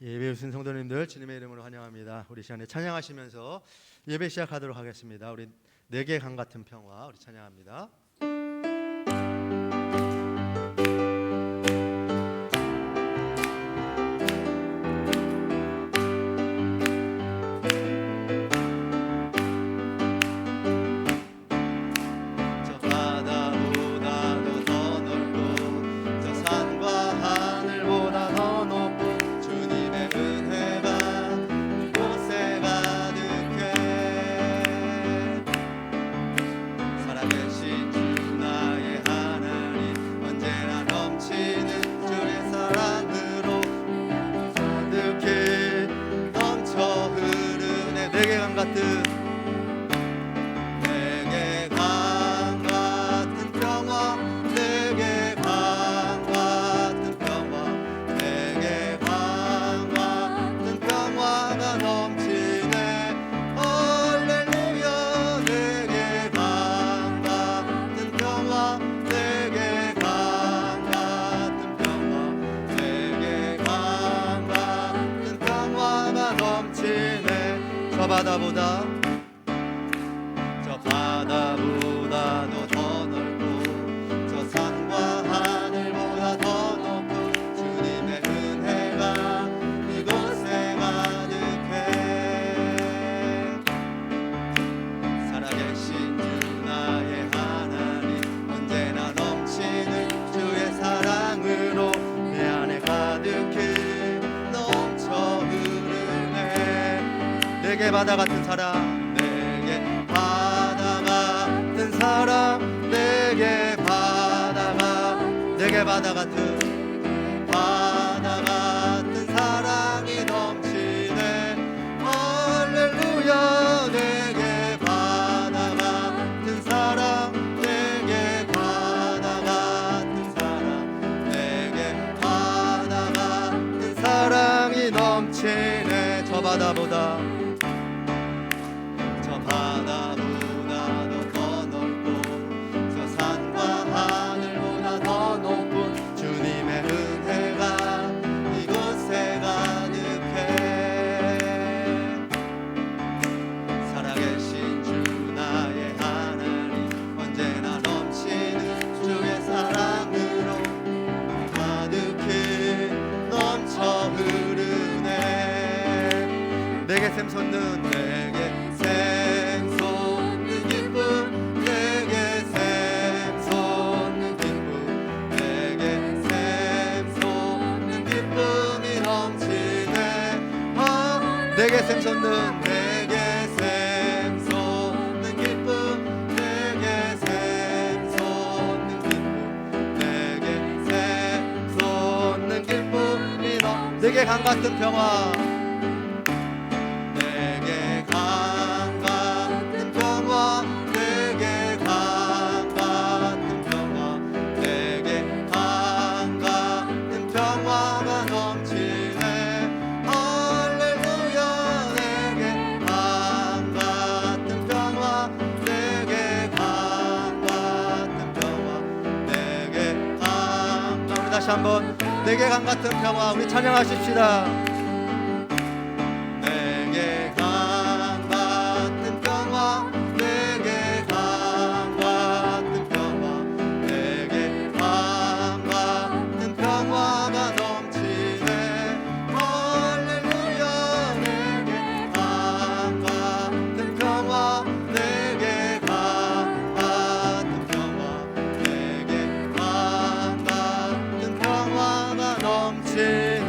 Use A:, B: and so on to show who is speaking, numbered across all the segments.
A: 예배 오신 성도님들 주님의 이름으로 환영합니다. 우리 시간에 찬양하시면서 예배 시작하도록 하겠습니다. 우리 내게 강 같은 평화 우리 찬양합니다. 바다보다 저 바다보다도 더 넓고 저 산과 하늘보다 더 높은 주님의 은혜가 이곳에 가득해. 살아계신 주 나의 하나님 언제나 넘치는 주의 사랑으로 내 안에 가득히 넘쳐 내게 바다 같은 사랑, 내게 바다 같은 사랑, 내게 바다 같은 사랑이 넘치네. 할렐루야. 내게 바다 같은 사랑, 내게 바다 같은 사랑, 내게 바다 같은 사랑이 넘치네. 저 바다보다 바다보다도 더 넓고 저 산과 하늘보다 더 높은 주님의 은혜가 이곳에 가득해. 살아계신 주 나의 하나님 언제나 넘치는 주의 사랑으로 가득히 넘쳐 흐르네. 내게 샘솟는 내게 샘솟는 내게 샘솟는 기쁨, 내게 샘솟는 기쁨, 내게 샘솟는 기쁨이 내게 강 같은 평화, 내게 강 같은 평화, 내게 강 같은 평화, 내게 강 같은 평화가 넘치네. 다시 한번 내게 강 같은 평화 우리 찬양하십시다. 내게 강 같은 평화, 내게 강 같은 평화, 내게 강 같은 평화가 넘치네. 할렐루야. 내게 강 같은 평화, 내게 강 같은 평화, 내게 강 같은 평화가 넘치네.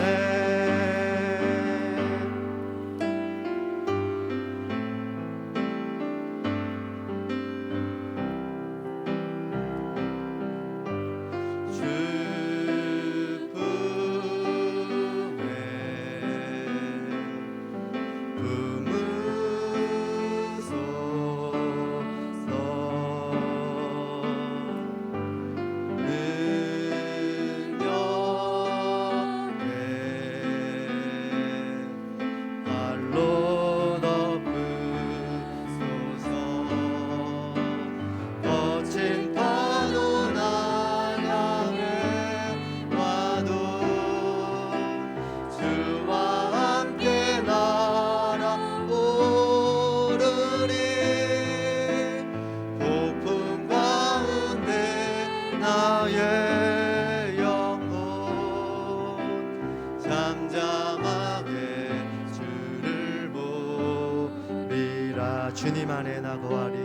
A: 주님 안에 나 거하리.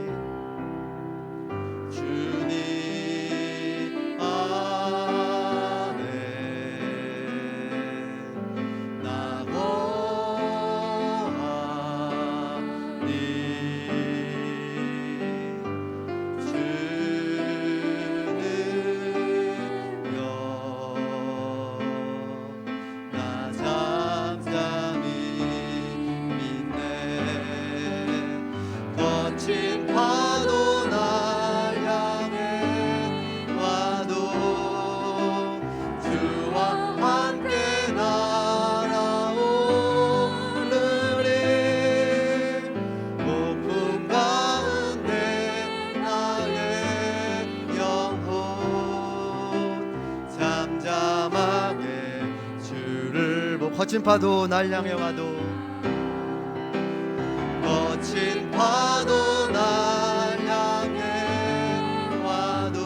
A: 주님 안에 나 거하리. 주는요 나 잠잠히 믿네. 거친 파도 날 향해 와도 주와 함께 날아오르리. 폭풍 가운데 나의 영혼 잠잠하게 주를 보고. 거친 파도 날 향해 와도 거친 파도 날 향해 와도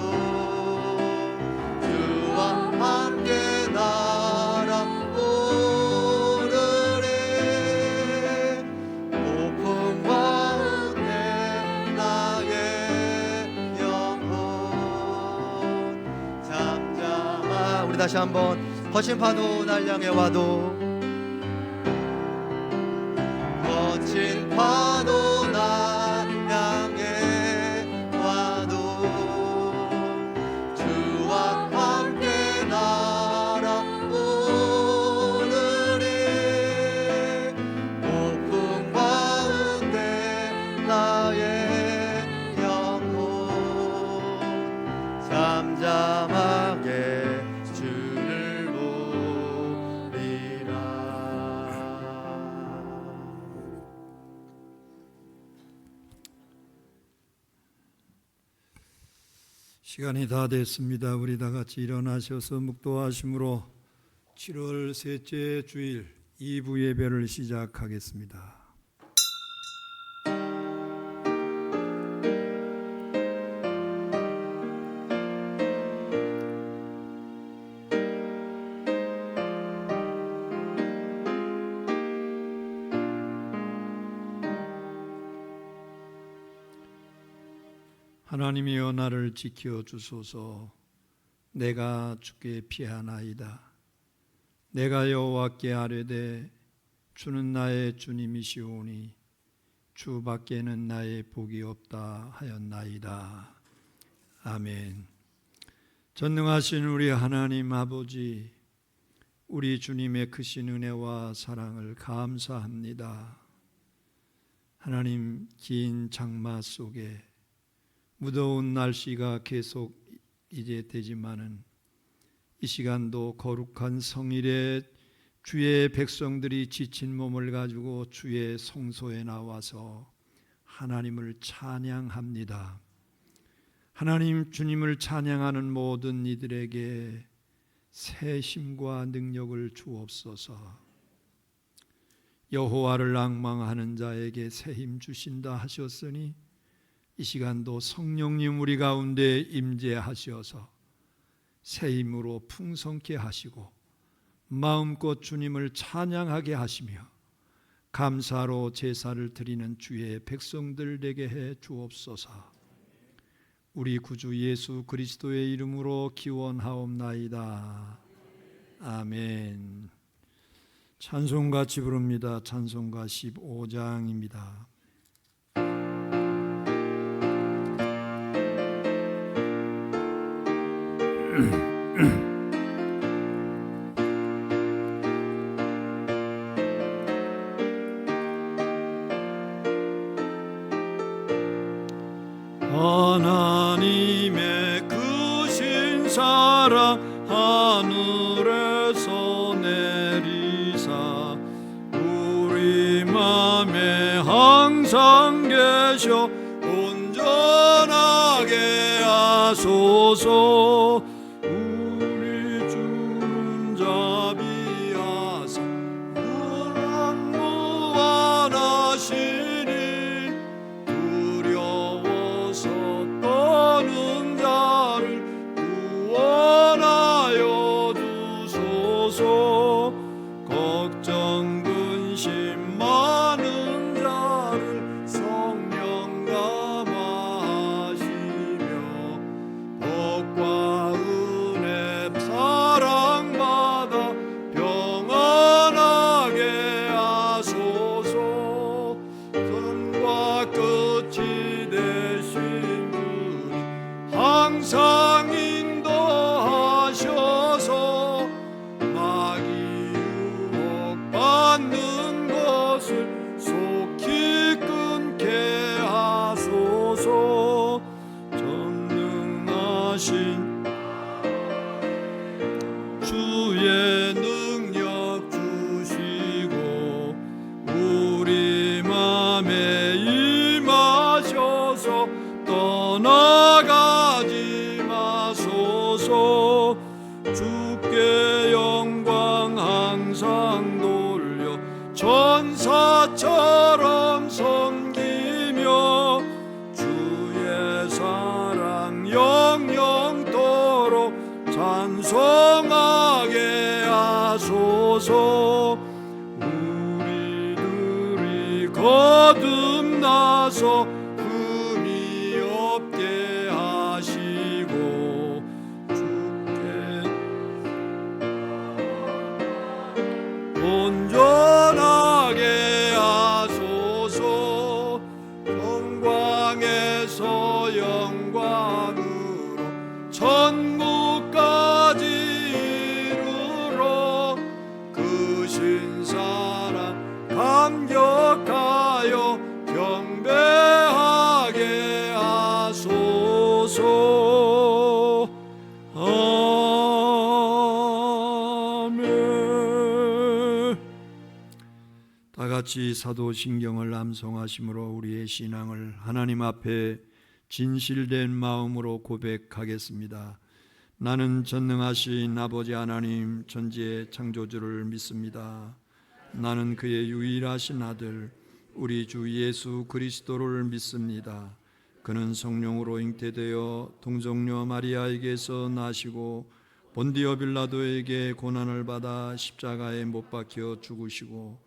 A: 주와 함께 날아오르리. 폭풍 가운데 나의 영혼 잠잠하. 우리 다시 한번. 거친 파도 날 향해 와도 거친 파도 날 향해 와도 주와 함께 날아오르리. 폭풍 가운데 나의 영혼 잠잠하게 주를 보리라.
B: 시간이 다 됐습니다. 우리 다 같이 일어나셔서 묵도하심으로 7월 셋째 주일 2부 예배를 시작하겠습니다. 하나님이여 나를 지켜 주소서. 내가 주께 피하나이다. 내가 여호와께 아뢰되 주는 나의 주님이시오니 주 밖에는 나의 복이 없다 하였나이다. 아멘. 전능하신 우리 하나님 아버지, 우리 주님의 크신 은혜와 사랑을 감사합니다. 하나님, 긴 장마 속에 무더운 날씨가 계속 이제 되지만은 이 시간도 거룩한 성일에 주의 백성들이 지친 몸을 가지고 주의 성소에 나와서 하나님을 찬양합니다. 하나님, 주님을 찬양하는 모든 이들에게 새 힘과 능력을 주옵소서. 여호와를 앙망하는 자에게 새 힘 주신다 하셨으니 이 시간도 성령님 우리 가운데 임재하셔서 새 힘으로 풍성케 하시고 마음껏 주님을 찬양하게 하시며 감사로 제사를 드리는 주의 백성들 되게 해 주옵소서. 우리 구주 예수 그리스도의 이름으로 기원하옵나이다. 아멘. 찬송가 같이 부릅니다. 찬송가 15장입니다. 하나님의 크신 사랑 하늘에서 내리사 우리 맘에 항상 계셔 온전하게 하소서. 우리 주는 자비하사 무한 무한하시니 두려워서 떠는 자를 구원하여 주소서. 걱정 근심 많은 자를 성령 주께 영광 항상 돌려 천사처럼 섬기며 주의 사랑 영영토록 찬송하게 하소서. 우리들이 거듭나서 흠이 없게 하시고 주께 온전하게 하소서. 영광에서 영광으로 천국까지 이르러 그 신사랑 감격하여 경배하게 하소서. 아멘. 다 같이 사도신경을 암송하심으로 우리의 신앙을 하나님 앞에 진실된 마음으로 고백하겠습니다. 나는 전능하신 아버지 하나님 천지의 창조주를 믿습니다. 나는 그의 유일하신 아들 우리 주 예수 그리스도를 믿습니다. 그는 성령으로 잉태되어 동정녀 마리아에게서 나시고 본디오 빌라도에게 고난을 받아 십자가에 못 박혀 죽으시고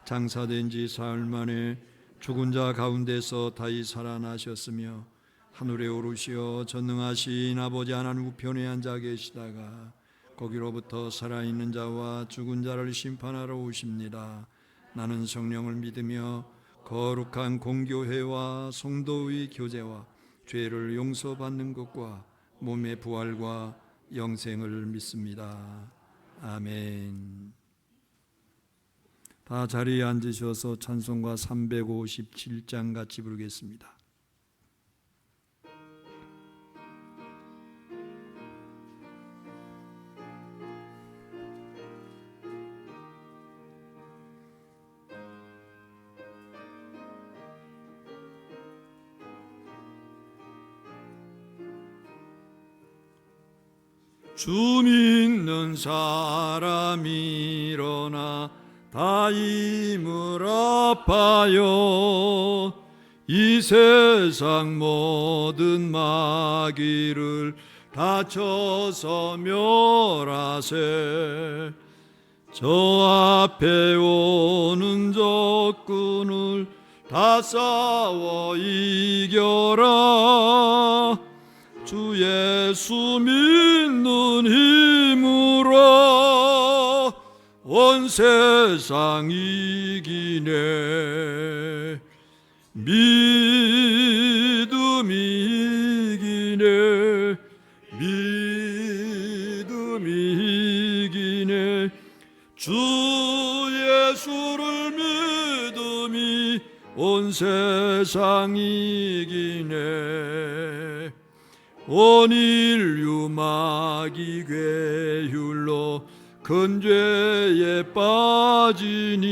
B: 장사된 지 사흘 만에 죽은 자 가운데서 다시 살아나셨으며 하늘에 오르시어 전능하신 아버지 하나님 우편에 앉아 계시다가 거기로부터 살아있는 자와 죽은 자를 심판하러 오십니다. 나는 성령을 믿으며 거룩한 공교회와 성도의 교제와 죄를 용서받는 것과 몸의 부활과 영생을 믿습니다. 아멘. 다 자리에 앉으셔서 찬송가 357장 같이 부르겠습니다. 주 믿는 사람이 일어나 다 힘을 합하여 이 세상 모든 마귀를 다쳐서 멸하세. 저 앞에 오는 적군을 다 싸워 이겨라. 주 예수 믿는 힘으로 온 세상 이기네. 믿음이 이기네. 믿음이 이기네. 주 예수를 믿음이 온 세상 이기네. 온 인류 마귀 괴율로 큰 죄에 빠지니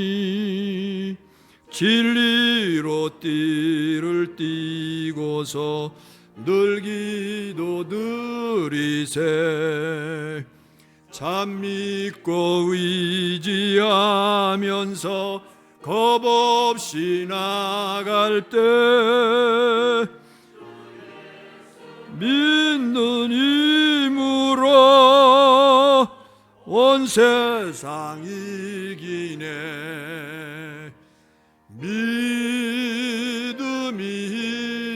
B: 진리로 띠를 띠고서 늘 기도드리세. 참 믿고 의지하면서 겁없이 나갈 때 믿는 힘으로 온 세상 이기네. 믿음이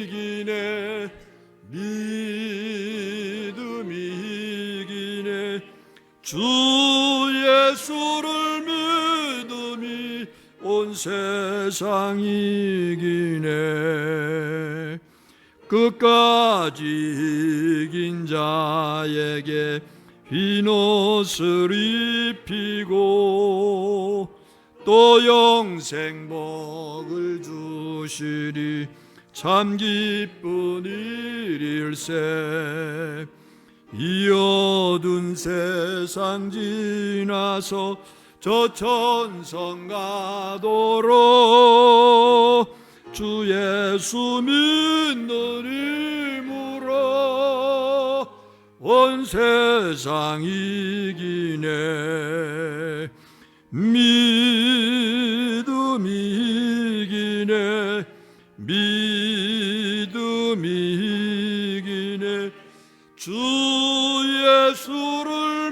B: 이기네. 믿음이 이기네. 주 예수를 믿음이 온 세상 이기네. 끝까지 이긴 자에게 흰 옷을 입히고 또 영생 복을 주시리. 참 기쁜 일일세. 이 어두운 세상 지나서 저 천성 가도록 주 예수 믿는 힘으로 온 세상 이기네. 믿음이 이기네. 믿음이 이기네. 주 예수를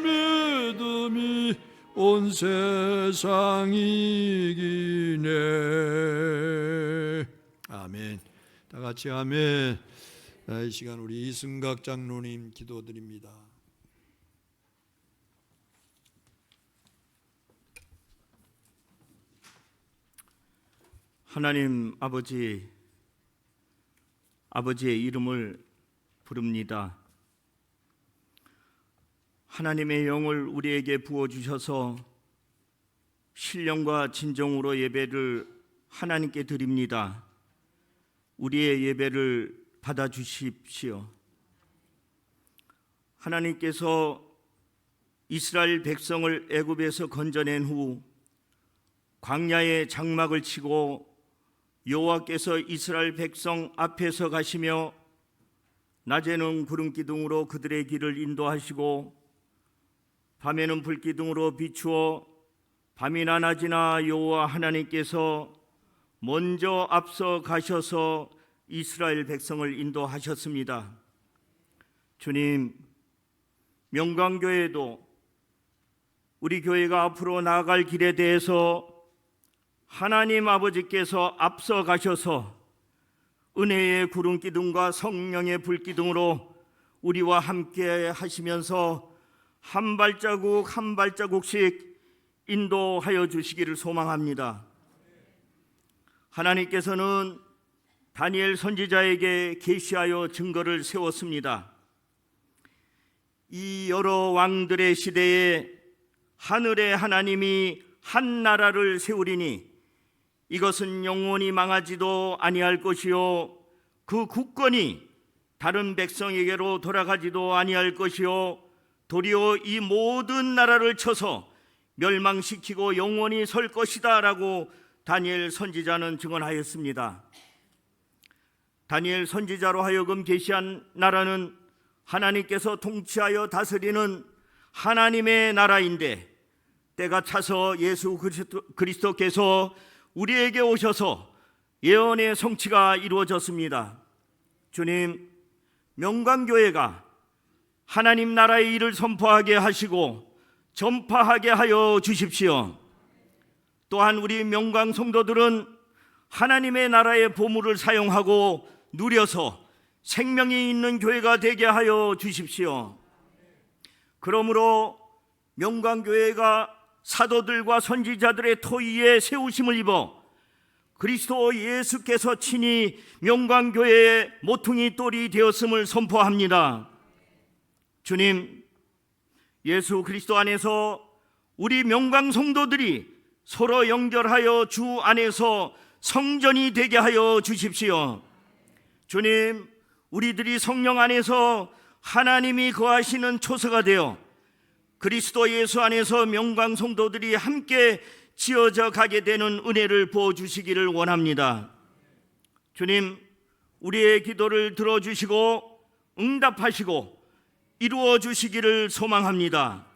B: 믿음이 온 세상 이기네. 아멘. 다 같이 아멘. 이 시간 우리 이승각 장로님 기도드립니다.
C: 하나님 아버지, 아버지의 이름을 부릅니다. 하나님의 영을 우리에게 부어주셔서 신령과 진정으로 예배를 하나님께 드립니다. 우리의 예배를 받아주십시오. 하나님께서 이스라엘 백성을 애굽에서 건져낸 후 광야에 장막을 치고 여호와께서 이스라엘 백성 앞에서 가시며 낮에는 구름 기둥으로 그들의 길을 인도하시고 밤에는 불 기둥으로 비추어 밤이나 낮이나 여호와 하나님께서 먼저 앞서 가셔서 이스라엘 백성을 인도하셨습니다. 주님, 명강교회도 우리 교회가 앞으로 나아갈 길에 대해서 하나님 아버지께서 앞서 가셔서 은혜의 구름 기둥과 성령의 불 기둥으로 우리와 함께 하시면서 한 발자국 한 발자국씩 인도하여 주시기를 소망합니다. 하나님께서는 다니엘 선지자에게 계시하여 증거를 세웠습니다. 이 여러 왕들의 시대에 하늘의 하나님이 한 나라를 세우리니 이것은 영원히 망하지도 아니할 것이요 그 국권이 다른 백성에게로 돌아가지도 아니할 것이요 도리어 이 모든 나라를 쳐서 멸망시키고 영원히 설 것이다 라고 다니엘 선지자는 증언하였습니다. 다니엘 선지자로 하여금 계시한 나라는 하나님께서 통치하여 다스리는 하나님의 나라인데 때가 차서 예수 그리스도께서 우리에게 오셔서 예언의 성취가 이루어졌습니다. 주님, 명강교회가 하나님 나라의 일을 선포하게 하시고 전파하게 하여 주십시오. 또한 우리 명강 성도들은 하나님의 나라의 보물을 사용하고 누려서 생명이 있는 교회가 되게 하여 주십시오. 그러므로 명강교회가 사도들과 선지자들의 토의에 세우심을 입어 그리스도 예수께서 친히 명강교회의 모퉁이 돌이 되었음을 선포합니다. 주님, 예수 그리스도 안에서 우리 명강 성도들이 서로 연결하여 주 안에서 성전이 되게 하여 주십시오. 주님, 우리들이 성령 안에서 하나님이 거하시는 초소가 되어 그리스도 예수 안에서 명강 성도들이 함께 지어져 가게 되는 은혜를 부어주시기를 원합니다. 주님, 우리의 기도를 들어주시고 응답하시고 이루어 주시기를 소망합니다.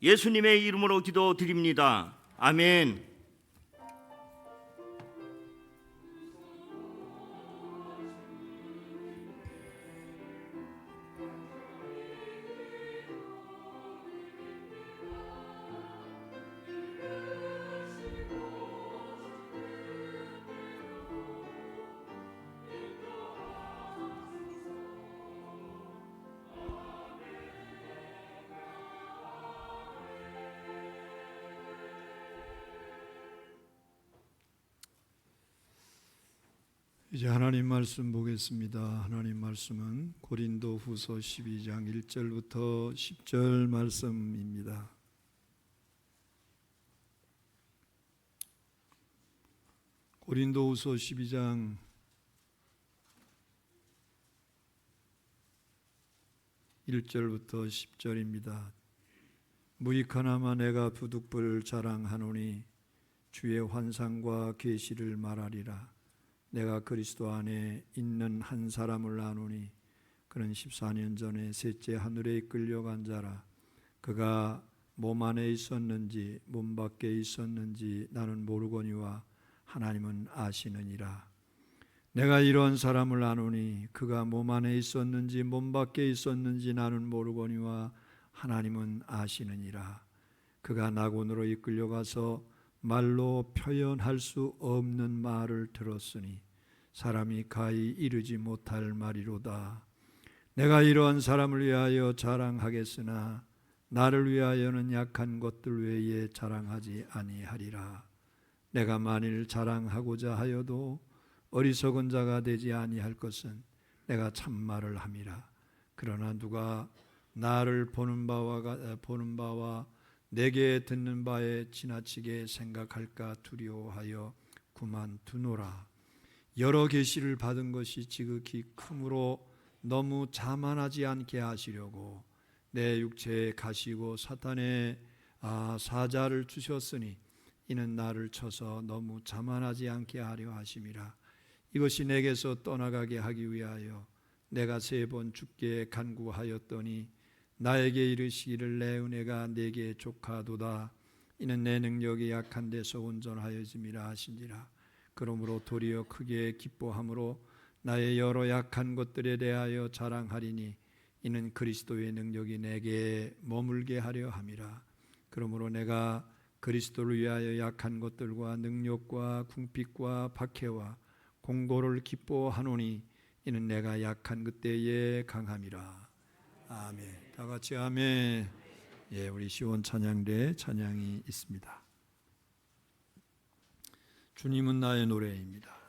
C: 예수님의 이름으로 기도드립니다. 아멘.
B: 이제 하나님 말씀 보겠습니다. 하나님 말씀은 고린도 후서 12장 1절부터 10절 말씀입니다. 고린도 후서 12장 1절부터 10절입니다. 무익하나마 내가 부득불 자랑하노니 주의 환상과 계시를 말하리라. 내가 그리스도 안에 있는 한 사람을 아노니 그는 14년 전에 셋째 하늘에 이끌려간 자라. 그가 몸 안에 있었는지 몸 밖에 있었는지 나는 모르거니와 하나님은 아시느니라. 내가 이런 사람을 아노니 그가 몸 안에 있었는지 몸 밖에 있었는지 나는 모르거니와 하나님은 아시느니라. 그가 낙원으로 이끌려가서 말로 표현할 수 없는 말을 들었으니 사람이 가히 이르지 못할 말이로다. 내가 이러한 사람을 위하여 자랑하겠으나 나를 위하여는 약한 것들 외에 자랑하지 아니하리라. 내가 만일 자랑하고자 하여도 어리석은 자가 되지 아니할 것은 내가 참말을 함이라. 그러나 누가 나를 보는 바와 내게 듣는 바에 지나치게 생각할까 두려워하여 그만두노라. 여러 계시를 받은 것이 지극히 크므로 너무 자만하지 않게 하시려고 내 육체에 가시고 사탄의 사자를 주셨으니 이는 나를 쳐서 너무 자만하지 않게 하려 하심이라. 이것이 내게서 떠나가게 하기 위하여 내가 3번 주께 간구하였더니 나에게 이르시기를 내 은혜가 내게 족하도다. 이는 내 능력이 약한 데서 온전하여짐이라 하시니라. 그러므로 도리어 크게 기뻐함으로 나의 여러 약한 것들에 대하여 자랑하리니 이는 그리스도의 능력이 내게 머물게 하려 함이라. 그러므로 내가 그리스도를 위하여 약한 것들과 능력과 궁핍과 박해와 공고를 기뻐하노니 이는 내가 약한 그때에 강함이라. 아멘. 다 같이 아멘. 예, 우리 시온 찬양대 찬양이 있습니다. 주님은 나의 노래입니다.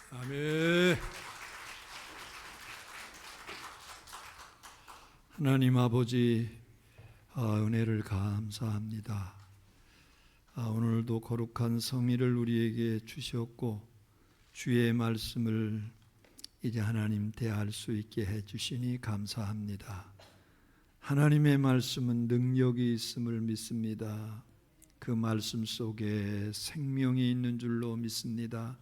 B: 아멘. 하나님 아버지, 은혜를 감사합니다. 오늘도 거룩한 성의를 우리에게 주셨고 주의 말씀을 이제 하나님 대할 수 있게 해주시니 감사합니다. 하나님의 말씀은 능력이 있음을 믿습니다. 그 말씀 속에 생명이 있는 줄로 믿습니다.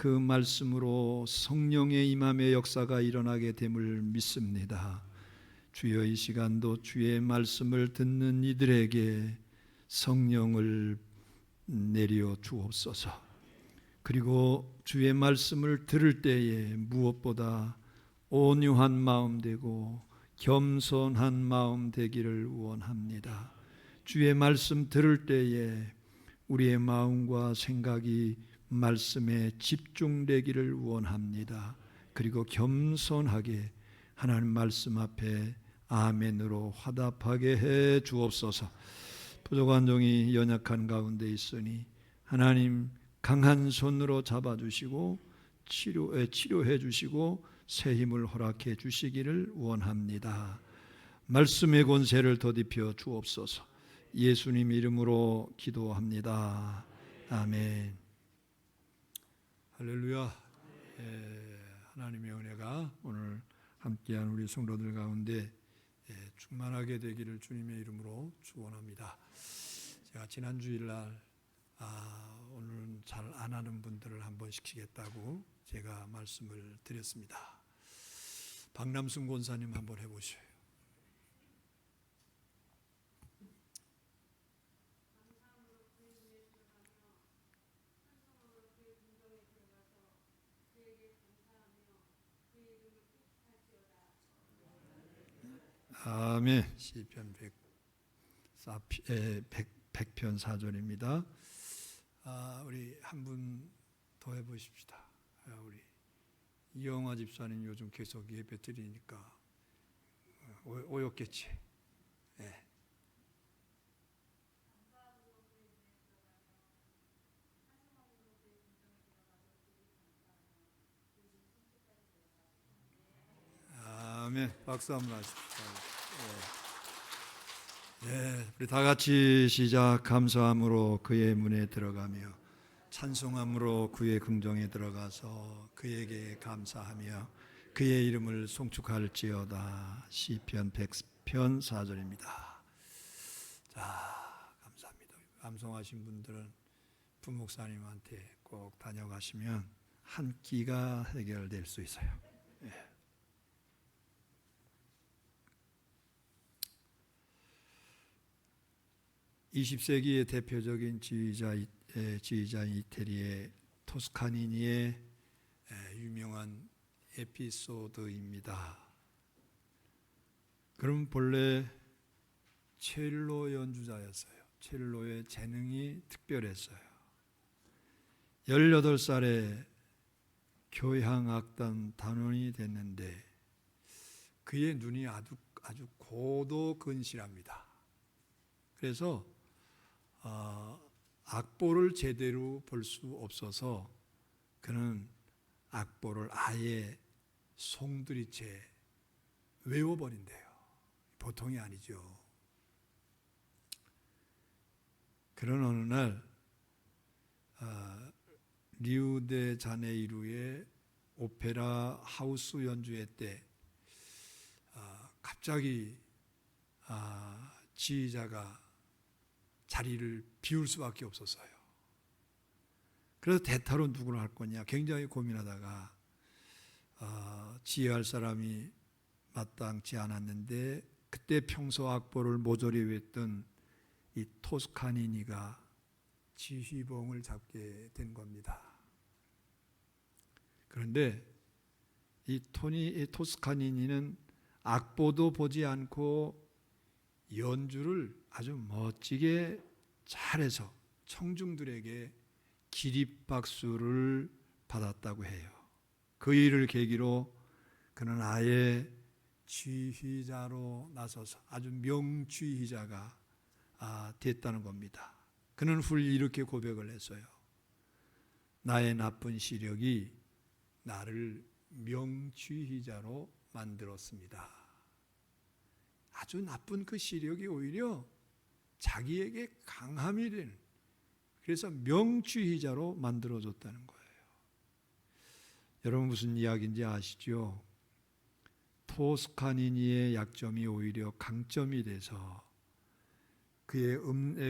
B: 그 말씀으로 성령의 임함의 역사가 일어나게 됨을 믿습니다. 주여, 이 시간도 주의 말씀을 듣는 이들에게 성령을 내려 주옵소서. 그리고 주의 말씀을 들을 때에 무엇보다 온유한 마음 되고 겸손한 마음 되기를 원합니다. 주의 말씀 들을 때에 우리의 마음과 생각이 말씀에 집중되기를 원합니다. 그리고 겸손하게 하나님 말씀 앞에 아멘으로 화답하게 해 주옵소서. 부족한 종이 연약한 가운데 있으니 하나님 강한 손으로 잡아주시고 치료해 주시고 새 힘을 허락해 주시기를 원합니다. 말씀의 권세를 더딥혀 주옵소서. 예수님 이름으로 기도합니다. 아멘. 할렐루야. 하나님의 은혜가 오늘 함께한 우리 성도들 가운데 충만하게 되기를 주님의 이름으로 축원합니다. 제가 지난 주일날 오늘은 잘 안 하는 분들을 한번 시키겠다고 제가 말씀을 드렸습니다. 박남순 권사님 한번 해보셔요. 아멘. 시편 100편 4절입니다. 우리 한 분 더 해보십시다. 우리 이영화 집사님 요즘 계속 예배 드리니까 오였겠지. 네. 아멘. 박수 한번 하십시오. 네, 우리 다 같이 시작. 감사함으로 그의 문에 들어가며 찬송함으로 그의 궁정에 들어가서 그에게 감사하며 그의 이름을 송축할지어다. 시편 100편 4절입니다. 자, 감사합니다. 암송하신 분들은 부목사님한테 꼭 다녀가시면 한 끼가 해결될 수 있어요. 네. (20세기의) 대표적인 지휘자인 이태리의 토스카니니의 유명한 에피소드입니다. 그럼 본래 첼로 연주자였어요. 첼로의 재능이 특별했어요. 18살에 교향악단 단원이 됐는데 그의 눈이 아주 고도근실합니다. 그래서 악보를 제대로 볼 수 없어서 그는 악보를 아예 송두리째 외워버린대요. 보통이 아니죠. 그런 어느 날 리우데자네이루의 오페라 하우스 연주회 때 갑자기 지휘자가 자리를 비울 수밖에 없었어요. 그래서 대타로 누구를 할 거냐 굉장히 고민하다가 지휘할 사람이 마땅치 않았는데 그때 평소 악보를 모조리 외웠던 이 토스카니니가 지휘봉을 잡게 된 겁니다. 그런데 이 토스카니니는 악보도 보지 않고 연주를 아주 멋지게 잘해서 청중들에게 기립박수를 받았다고 해요. 그 일을 계기로 그는 아예 지휘자로 나서서 아주 명지휘자가 됐다는 겁니다. 그는 훌히 이렇게 고백을 했어요. 나의 나쁜 시력이 나를 명지휘자로 만들었습니다. 아주 나쁜 그 시력이 오히려 자기에게 강함이 되는, 그래서 명지휘자로 만들어줬다는 거예요. 여러분 무슨 이야기인지 아시죠? 토스카니니의 약점이 오히려 강점이 돼서 그의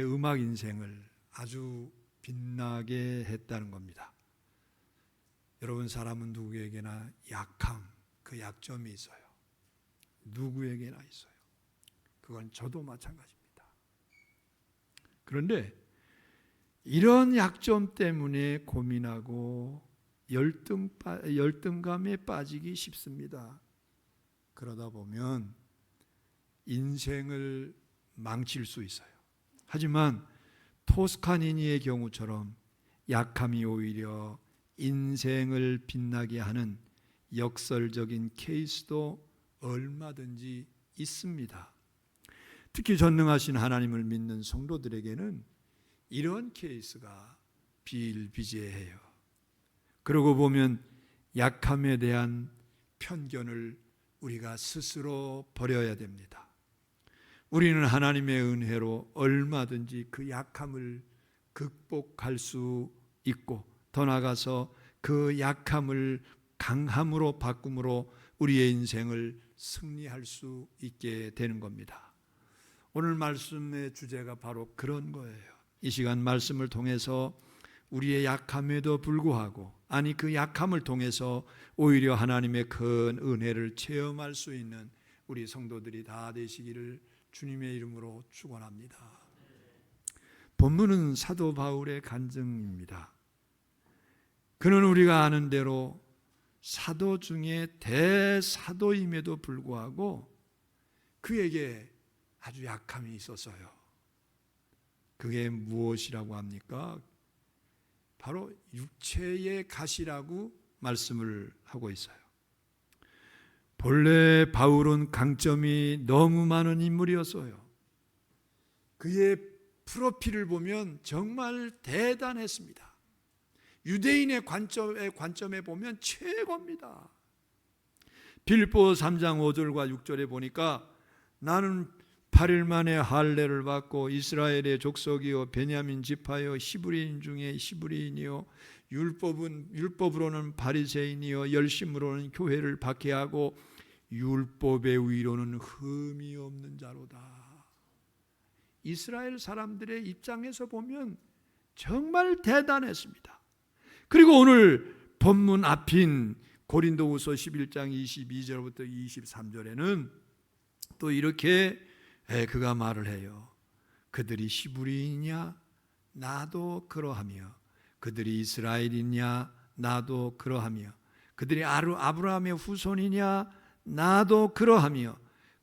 B: 음악 인생을 아주 빛나게 했다는 겁니다. 여러분, 사람은 누구에게나 약함, 그 약점이 있어요. 누구에게나 있어요. 그건 저도 마찬가지입니다. 그런데 이런 약점 때문에 고민하고 열등감에 빠지기 쉽습니다. 그러다 보면 인생을 망칠 수 있어요. 하지만 토스카니니의 경우처럼 약함이 오히려 인생을 빛나게 하는 역설적인 케이스도 얼마든지 있습니다. 특히 전능하신 하나님을 믿는 성도들에게는 이런 케이스가 비일비재해요. 그러고 보면 약함에 대한 편견을 우리가 스스로 버려야 됩니다. 우리는 하나님의 은혜로 얼마든지 그 약함을 극복할 수 있고, 더 나아가서 그 약함을 강함으로 바꿈으로 우리의 인생을 승리할 수 있게 되는 겁니다. 오늘 말씀의 주제가 바로 그런 거예요. 이 시간 말씀을 통해서 우리의 약함에도 불구하고, 아니 그 약함을 통해서 오히려 하나님의 큰 은혜를 체험할 수 있는 우리 성도들이 다 되시기를 주님의 이름으로 축원합니다. 본문은 사도 바울의 간증입니다. 그는 우리가 아는 대로 사도 중에 대사도임에도 불구하고 그에게 아주 약함이 있었어요. 그게 무엇이라고 합니까? 바로 육체의 가시라고 말씀을 하고 있어요. 본래 바울은 강점이 너무 많은 인물이었어요. 그의 프로필을 보면 정말 대단했습니다. 유대인의 관점에 보면 최고입니다. 빌립보 3장 5절과 6절에 보니까 나는 8일 만에 할례를 받고 이스라엘의 족속이요 베냐민 지파요 히브리인 중에 히브리인이요 율법으로는 바리새인이요 열심으로는 교회를 박해하고 율법의 위로는 흠이 없는 자로다. 이스라엘 사람들의 입장에서 보면 정말 대단했습니다. 그리고 오늘 본문 앞인 고린도후서 11장 22절부터 23절에는 또 이렇게 그가 말을 해요. 그들이 히브리이냐 나도 그러하며 그들이 이스라엘이냐 나도 그러하며 그들이 아브라함의 후손이냐 나도 그러하며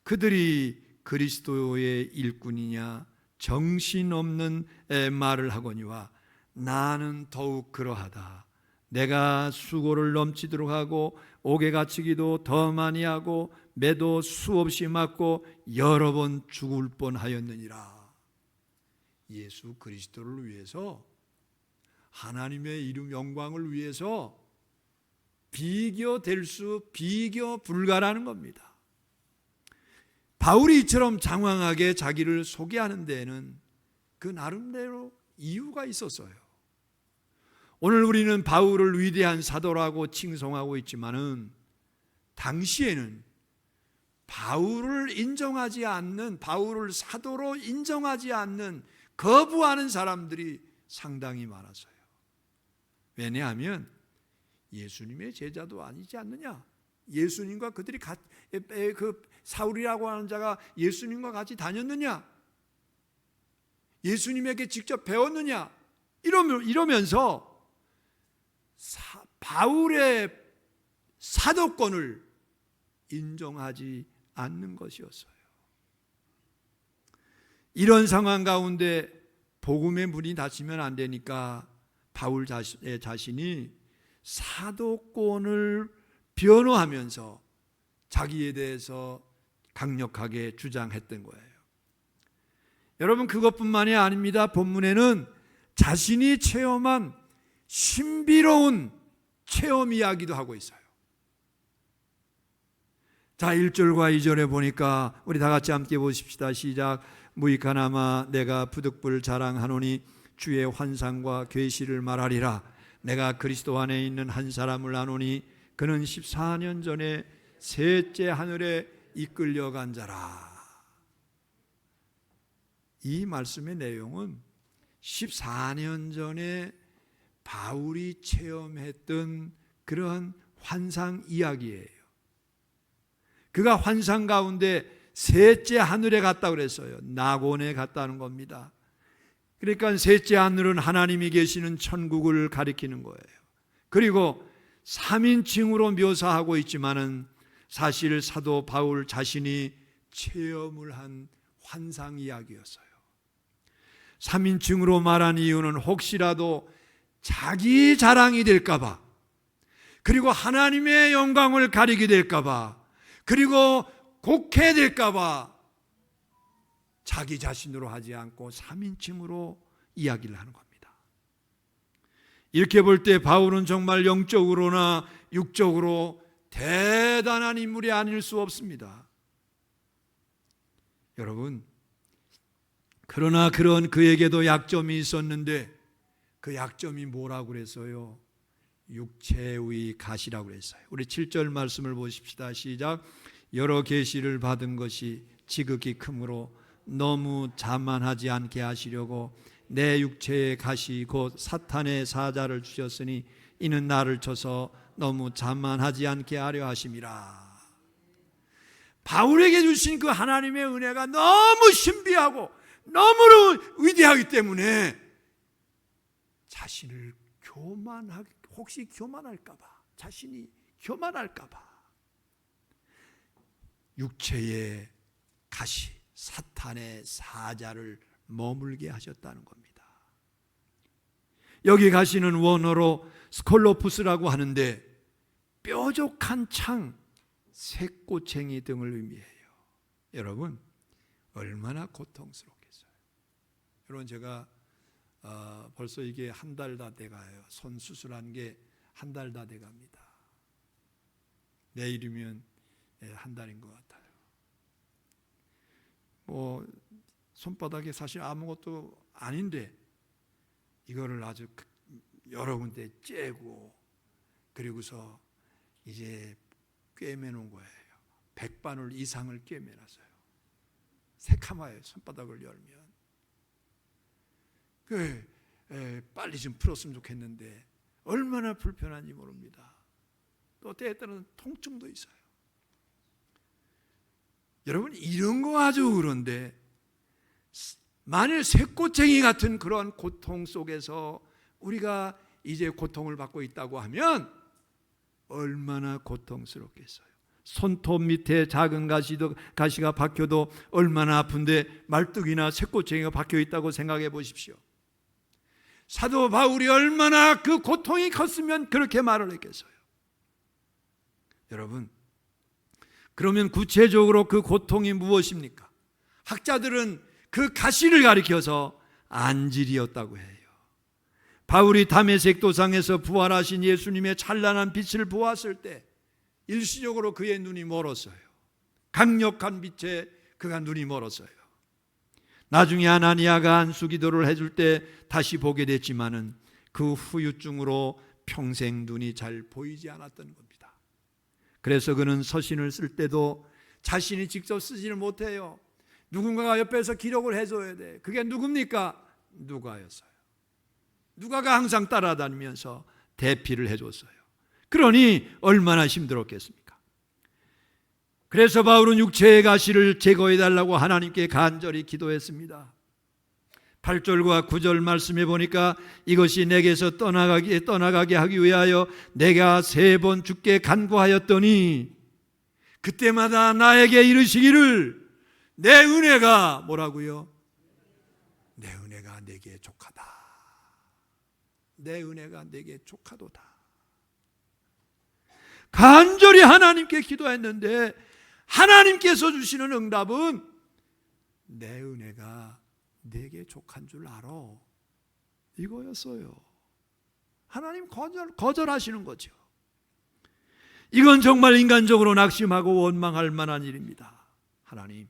B: 그들이 그리스도의 일꾼이냐 정신없는 말을 하거니와 나는 더욱 그러하다. 내가 수고를 넘치도록 하고 옥에 갇히기도 더 많이 하고 매도 수없이 맞고 여러 번 죽을 뻔하였느니라. 예수 그리스도를 위해서, 하나님의 이름 영광을 위해서 비교 불가라는 겁니다. 바울이 이처럼 장황하게 자기를 소개하는 데에는 그 나름대로 이유가 있었어요. 오늘 우리는 바울을 위대한 사도라고 칭송하고 있지만은 당시에는 바울을 사도로 인정하지 않는, 거부하는 사람들이 상당히 많았어요. 왜냐하면 예수님의 제자도 아니지 않느냐? 예수님과 그들이 그 사울이라고 하는 자가 예수님과 같이 다녔느냐? 예수님에게 직접 배웠느냐? 이러면서 바울의 사도권을 인정하지 않는 것이었어요. 이런 상황 가운데 복음의 문이 닫히면 안 되니까 바울 자신이 사도권을 변호하면서 자기에 대해서 강력하게 주장했던 거예요. 여러분, 그것뿐만이 아닙니다. 본문에는 자신이 체험한 신비로운 체험 이야기도 하고 있어요. 자, 1절과 2절에 보니까 우리 다 같이 함께 보십시다. 시작. 무익하나마 내가 부득불 자랑하노니 주의 환상과 계시를 말하리라. 내가 그리스도 안에 있는 한 사람을 아노니 그는 14년 전에 셋째 하늘에 이끌려간 자라. 이 말씀의 내용은 14년 전에 바울이 체험했던 그러한 환상 이야기예요. 그가 환상 가운데 셋째 하늘에 갔다 그랬어요. 낙원에 갔다는 겁니다. 그러니까 셋째 하늘은 하나님이 계시는 천국을 가리키는 거예요. 그리고 3인칭으로 묘사하고 있지만은 사실 사도 바울 자신이 체험을 한 환상 이야기였어요. 3인칭으로 말한 이유는 혹시라도 자기 자랑이 될까 봐, 그리고 하나님의 영광을 가리게 될까 봐, 그리고 곡해될까 봐 자기 자신으로 하지 않고 3인칭으로 이야기를 하는 겁니다. 이렇게 볼 때 바울은 정말 영적으로나 육적으로 대단한 인물이 아닐 수 없습니다. 여러분, 그러나 그런 그에게도 약점이 있었는데 그 약점이 뭐라고 그랬어요? 육체의 가시라고 그랬어요. 우리 7절 말씀을 보십시다. 시작. 여러 계시를 받은 것이 지극히 크므로 너무 자만하지 않게 하시려고 내 육체의 가시 곧 사탄의 사자를 주셨으니 이는 나를 쳐서 너무 자만하지 않게 하려 하심이라. 바울에게 주신 그 하나님의 은혜가 너무 신비하고 너무 위대하기 때문에 자신을 혹시 교만할까 봐, 자신이 교만할까 봐 육체의 가시, 사탄의 사자를 머물게 하셨다는 겁니다. 여기 가시는 원어로 스콜로푸스라고 하는데 뾰족한 창, 새꼬챙이 등을 의미해요. 여러분, 얼마나 고통스럽겠어요. 여러분, 제가 벌써 이게 한 달 다 돼가요. 손 수술한 게 한 달 다 돼갑니다. 내일이면 한 달인 것 같아요. 손바닥에 사실 아무것도 아닌데 이거를 아주 여러 군데 째고 그리고서 이제 꿰매놓은 거예요. 100바늘 이상을 꿰매놨어요. 새카마요. 손바닥을 열면. 빨리 좀 풀었으면 좋겠는데 얼마나 불편한지 모릅니다. 또 때에 따라서 통증도 있어요. 여러분, 이런 거 아주 그런데 만일 새꼬챙이 같은 그런 고통 속에서 우리가 이제 고통을 받고 있다고 하면 얼마나 고통스럽겠어요. 손톱 밑에 작은 가시가 박혀도 얼마나 아픈데 말뚝이나 새꼬챙이가 박혀 있다고 생각해 보십시오. 사도 바울이 얼마나 그 고통이 컸으면 그렇게 말을 했겠어요. 여러분, 그러면 구체적으로 그 고통이 무엇입니까? 학자들은 그 가시를 가리켜서 안질이었다고 해요. 바울이 다메섹 도상에서 부활하신 예수님의 찬란한 빛을 보았을 때 일시적으로 그의 눈이 멀었어요. 강력한 빛에 그가 눈이 멀었어요. 나중에 아나니아가 안수기도를 해줄 때 다시 보게 됐지만은 그 후유증으로 평생 눈이 잘 보이지 않았던 겁니다. 그래서 그는 서신을 쓸 때도 자신이 직접 쓰지를 못해요. 누군가가 옆에서 기록을 해줘야 돼. 그게 누굽니까? 누가였어요. 누가가 항상 따라다니면서 대피를 해줬어요. 그러니 얼마나 힘들었겠습니까? 그래서 바울은 육체의 가시를 제거해달라고 하나님께 간절히 기도했습니다. 8절과 9절 말씀해 보니까 이것이 내게서 떠나가게 하기 위하여 내가 3번 주께 간구하였더니 그때마다 나에게 이르시기를 내 은혜가 뭐라고요? 내 은혜가 내게 족하다. 내 은혜가 내게 족하도다. 간절히 하나님께 기도했는데 하나님께서 주시는 응답은 내 은혜가 내게 족한 줄 알아. 이거였어요. 하나님 거절하시는 거죠. 이건 정말 인간적으로 낙심하고 원망할 만한 일입니다. 하나님,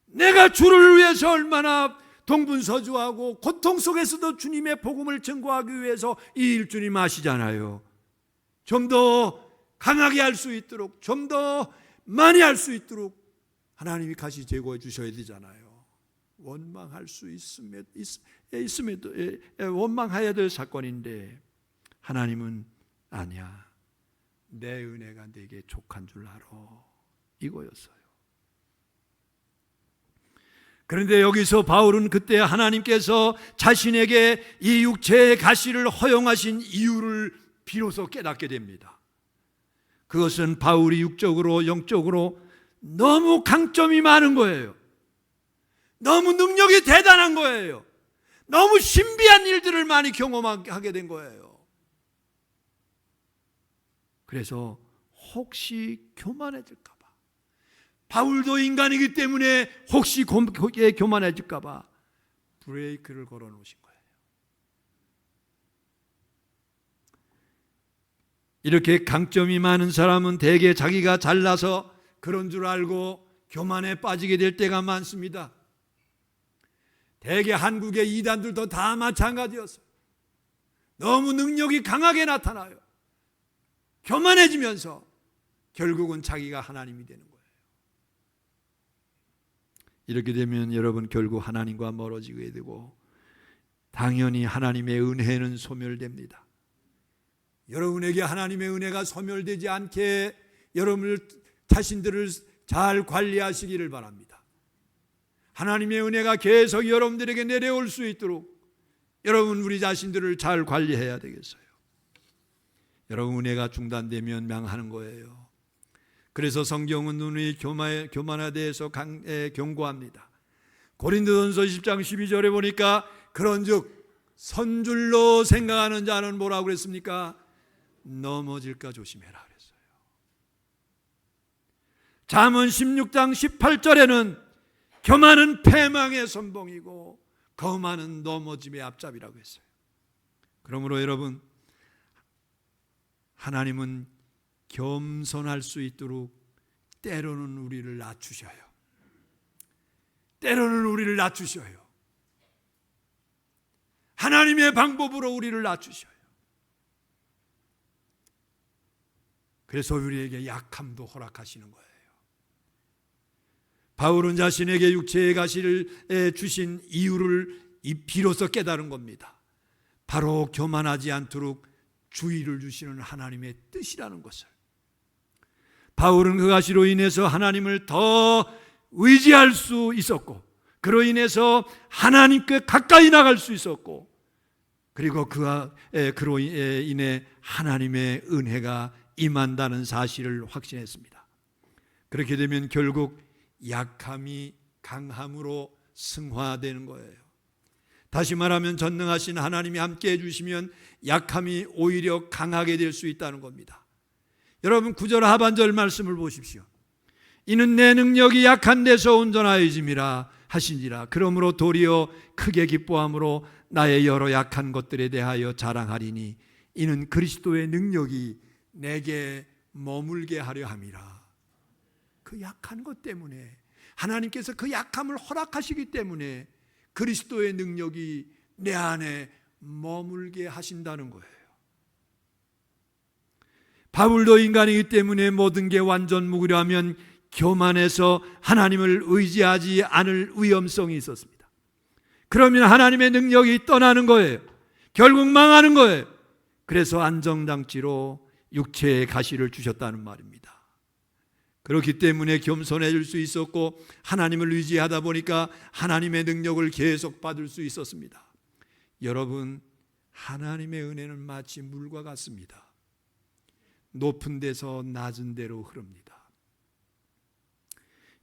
B: 내가 주를 위해서 얼마나 동분서주하고 고통 속에서도 주님의 복음을 증거하기 위해서 이 일 주님 아시잖아요. 좀 더 강하게 할 수 있도록, 좀 더 많이 할 수 있도록 하나님이 가시 제거해 주셔야 되잖아요. 원망할 수 있음에도 원망해야 될 사건인데 하나님은 아니야. 내 은혜가 네게 족한 줄 알아. 이거였어요. 그런데 여기서 바울은 그때 하나님께서 자신에게 이 육체의 가시를 허용하신 이유를 비로소 깨닫게 됩니다. 그것은 바울이 육적으로 영적으로 너무 강점이 많은 거예요. 너무 능력이 대단한 거예요. 너무 신비한 일들을 많이 경험하게 된 거예요. 그래서 혹시 교만해질까 봐, 바울도 인간이기 때문에 혹시 교만해질까 봐 브레이크를 걸어 놓으신 거예요. 이렇게 강점이 많은 사람은 대개 자기가 잘나서 그런 줄 알고 교만에 빠지게 될 때가 많습니다. 대개 한국의 이단들도 다 마찬가지였어요. 너무 능력이 강하게 나타나요. 교만해지면서 결국은 자기가 하나님이 되는 거예요. 이렇게 되면 여러분 결국 하나님과 멀어지게 되고 당연히 하나님의 은혜는 소멸됩니다. 여러분에게 하나님의 은혜가 소멸되지 않게 여러분 자신들을 잘 관리하시기를 바랍니다. 하나님의 은혜가 계속 여러분들에게 내려올 수 있도록 여러분 우리 자신들을 잘 관리해야 되겠어요. 여러분 은혜가 중단되면 망하는 거예요. 그래서 성경은 눈이 교만에 대해서 경고합니다. 고린도전서 10장 12절에 보니까 그런즉 선줄로 생각하는 자는 뭐라고 그랬습니까? 넘어질까 조심해라 그랬어요. 잠언 16장 18절에는 교만은 패망의 선봉이고 거만은 넘어짐의 앞잡이라고 했어요. 그러므로 여러분 하나님은 겸손할 수 있도록 때로는 우리를 낮추셔요. 때로는 우리를 낮추셔요. 하나님의 방법으로 우리를 낮추셔요. 그래서 우리에게 약함도 허락하시는 거예요. 바울은 자신에게 육체의 가시를 주신 이유를 비로소 깨달은 겁니다. 바로 교만하지 않도록 주의를 주시는 하나님의 뜻이라는 것을. 바울은 그 가시로 인해서 하나님을 더 의지할 수 있었고 그로 인해서 하나님께 가까이 나갈 수 있었고 그리고 그로 인해 하나님의 은혜가 임한다는 사실을 확신했습니다. 그렇게 되면 결국 약함이 강함으로 승화되는 거예요. 다시 말하면 전능하신 하나님이 함께 해주시면 약함이 오히려 강하게 될 수 있다는 겁니다. 여러분 9절 하반절 말씀을 보십시오. 이는 내 능력이 약한 데서 온전하여짐이라 하시니라. 그러므로 도리어 크게 기뻐함으로 나의 여러 약한 것들에 대하여 자랑하리니 이는 그리스도의 능력이 내게 머물게 하려 함이라. 그 약한 것 때문에 하나님께서 그 약함을 허락하시기 때문에 그리스도의 능력이 내 안에 머물게 하신다는 거예요. 바울도 인간이기 때문에 모든 게 완전 무구려하면 교만해서 하나님을 의지하지 않을 위험성이 있었습니다. 그러면 하나님의 능력이 떠나는 거예요. 결국 망하는 거예요. 그래서 안정장치로 육체의 가시를 주셨다는 말입니다. 그렇기 때문에 겸손해질 수 있었고 하나님을 의지하다 보니까 하나님의 능력을 계속 받을 수 있었습니다. 여러분 하나님의 은혜는 마치 물과 같습니다. 높은 데서 낮은 데로 흐릅니다.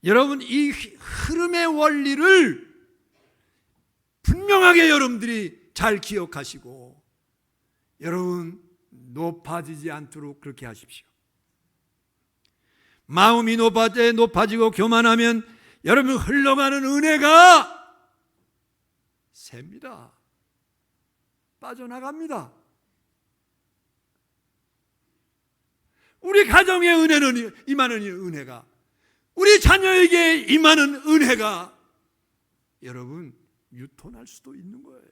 B: 여러분 이 흐름의 원리를 분명하게 여러분들이 잘 기억하시고 여러분 높아지지 않도록 그렇게 하십시오. 마음이 높아지고 교만하면 여러분 흘러가는 은혜가 셉니다. 빠져나갑니다. 우리 가정의 은혜는 임하는 은혜가 우리 자녀에게 임하는 은혜가 여러분 유턴할 수도 있는 거예요.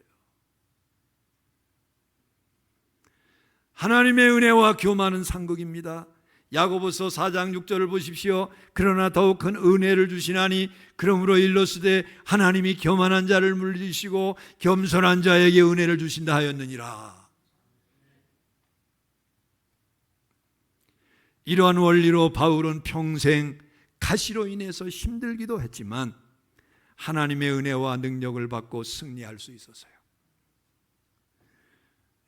B: 하나님의 은혜와 교만은 상극입니다. 야고보서 4장 6절을 보십시오. 그러나 더욱 큰 은혜를 주시나니 그러므로 일러스되 하나님이 교만한 자를 물리시고 겸손한 자에게 은혜를 주신다 하였느니라. 이러한 원리로 바울은 평생 가시로 인해서 힘들기도 했지만 하나님의 은혜와 능력을 받고 승리할 수 있었어요.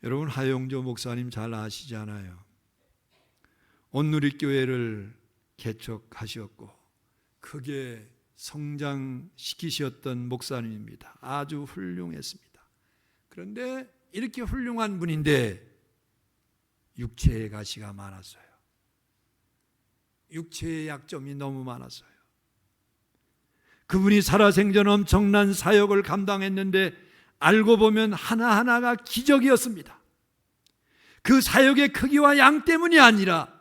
B: 여러분, 하용조 목사님 잘 아시잖아요. 온누리교회를 개척하셨고 크게 성장시키셨던 목사님입니다. 아주 훌륭했습니다. 그런데 이렇게 훌륭한 분인데 육체의 가시가 많았어요. 육체의 약점이 너무 많았어요. 그분이 살아생전 엄청난 사역을 감당했는데 알고 보면 하나하나가 기적이었습니다. 그 사역의 크기와 양 때문이 아니라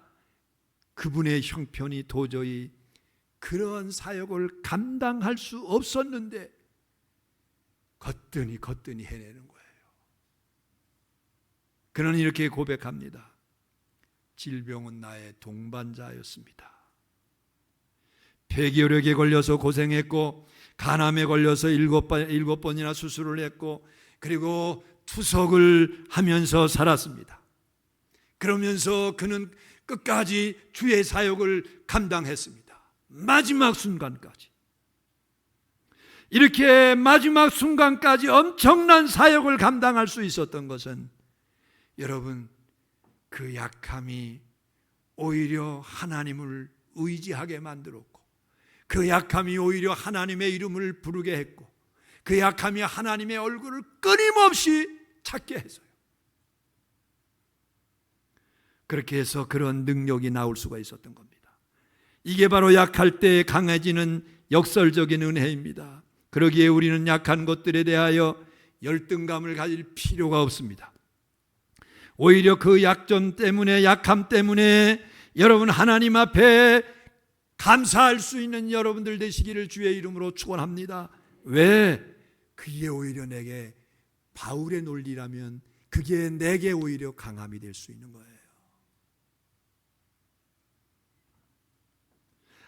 B: 그분의 형편이 도저히 그런 사역을 감당할 수 없었는데 거뜬히 해내는 거예요. 그는 이렇게 고백합니다. 질병은 나의 동반자였습니다. 폐기혈액에 걸려서 고생했고 간암에 걸려서 7번이나 수술을 했고 그리고 투석을 하면서 살았습니다. 그러면서 그는 끝까지 주의 사역을 감당했습니다. 마지막 순간까지. 이렇게 마지막 순간까지 엄청난 사역을 감당할 수 있었던 것은 여러분, 그 약함이 오히려 하나님을 의지하게 만들었고 그 약함이 오히려 하나님의 이름을 부르게 했고 그 약함이 하나님의 얼굴을 끊임없이 찾게 했어요. 그렇게 해서 그런 능력이 나올 수가 있었던 겁니다. 이게 바로 약할 때 강해지는 역설적인 은혜입니다. 그러기에 우리는 약한 것들에 대하여 열등감을 가질 필요가 없습니다. 오히려 그 약점 때문에, 약함 때문에 여러분 하나님 앞에 감사할 수 있는 여러분들 되시기를 주의 이름으로 축원합니다. 왜? 그게 오히려 내게 바울의 논리라면 그게 내게 오히려 강함이 될 수 있는 거예요.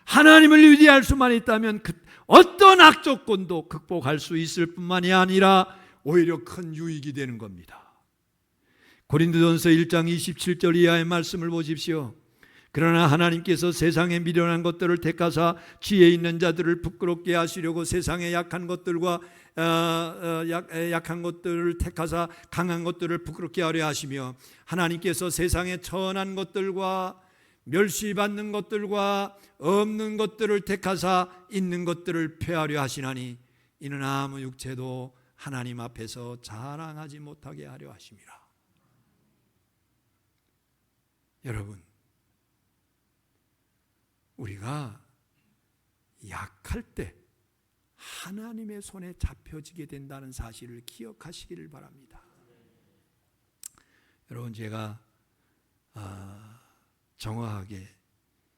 B: 하나님을 의지할 수만 있다면 어떤 악조건도 극복할 수 있을 뿐만이 아니라 오히려 큰 유익이 되는 겁니다. 고린도전서 1장 27절 이하의 말씀을 보십시오. 그러나 하나님께서 세상에 미련한 것들을 택하사 지혜 있는 자들을 부끄럽게 하시려고 세상의 약한 것들과 약한 것들을 택하사 강한 것들을 부끄럽게 하려 하시며 하나님께서 세상의 천한 것들과 멸시받는 것들과 없는 것들을 택하사 있는 것들을 폐하려 하시나니 이는 아무 육체도 하나님 앞에서 자랑하지 못하게 하려 하심이라. 여러분, 우리가 약할 때 하나님의 손에 잡혀지게 된다는 사실을 기억하시기를 바랍니다. 여러분, 제가 정확하게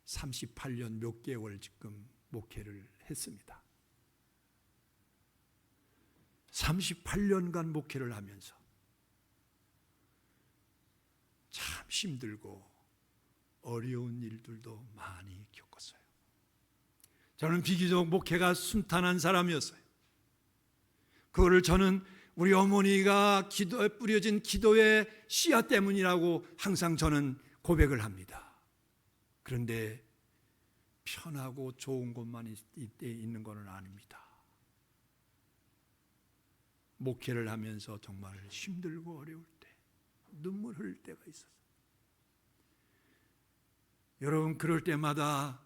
B: 38년 몇 개월 지금 목회를 했습니다. 38년간 목회를 하면서 참 힘들고 어려운 일들도 많이 겪었어요. 저는 비교적 목회가 순탄한 사람이었어요. 그거를 저는 우리 어머니가 기도에 뿌려진 기도의 씨앗 때문이라고 항상 저는 고백을 합니다. 그런데 편하고 좋은 곳만 있는 것은 아닙니다. 목회를 하면서 정말 힘들고 어려울 때 눈물 흘릴 때가 있었어요. 여러분, 그럴 때마다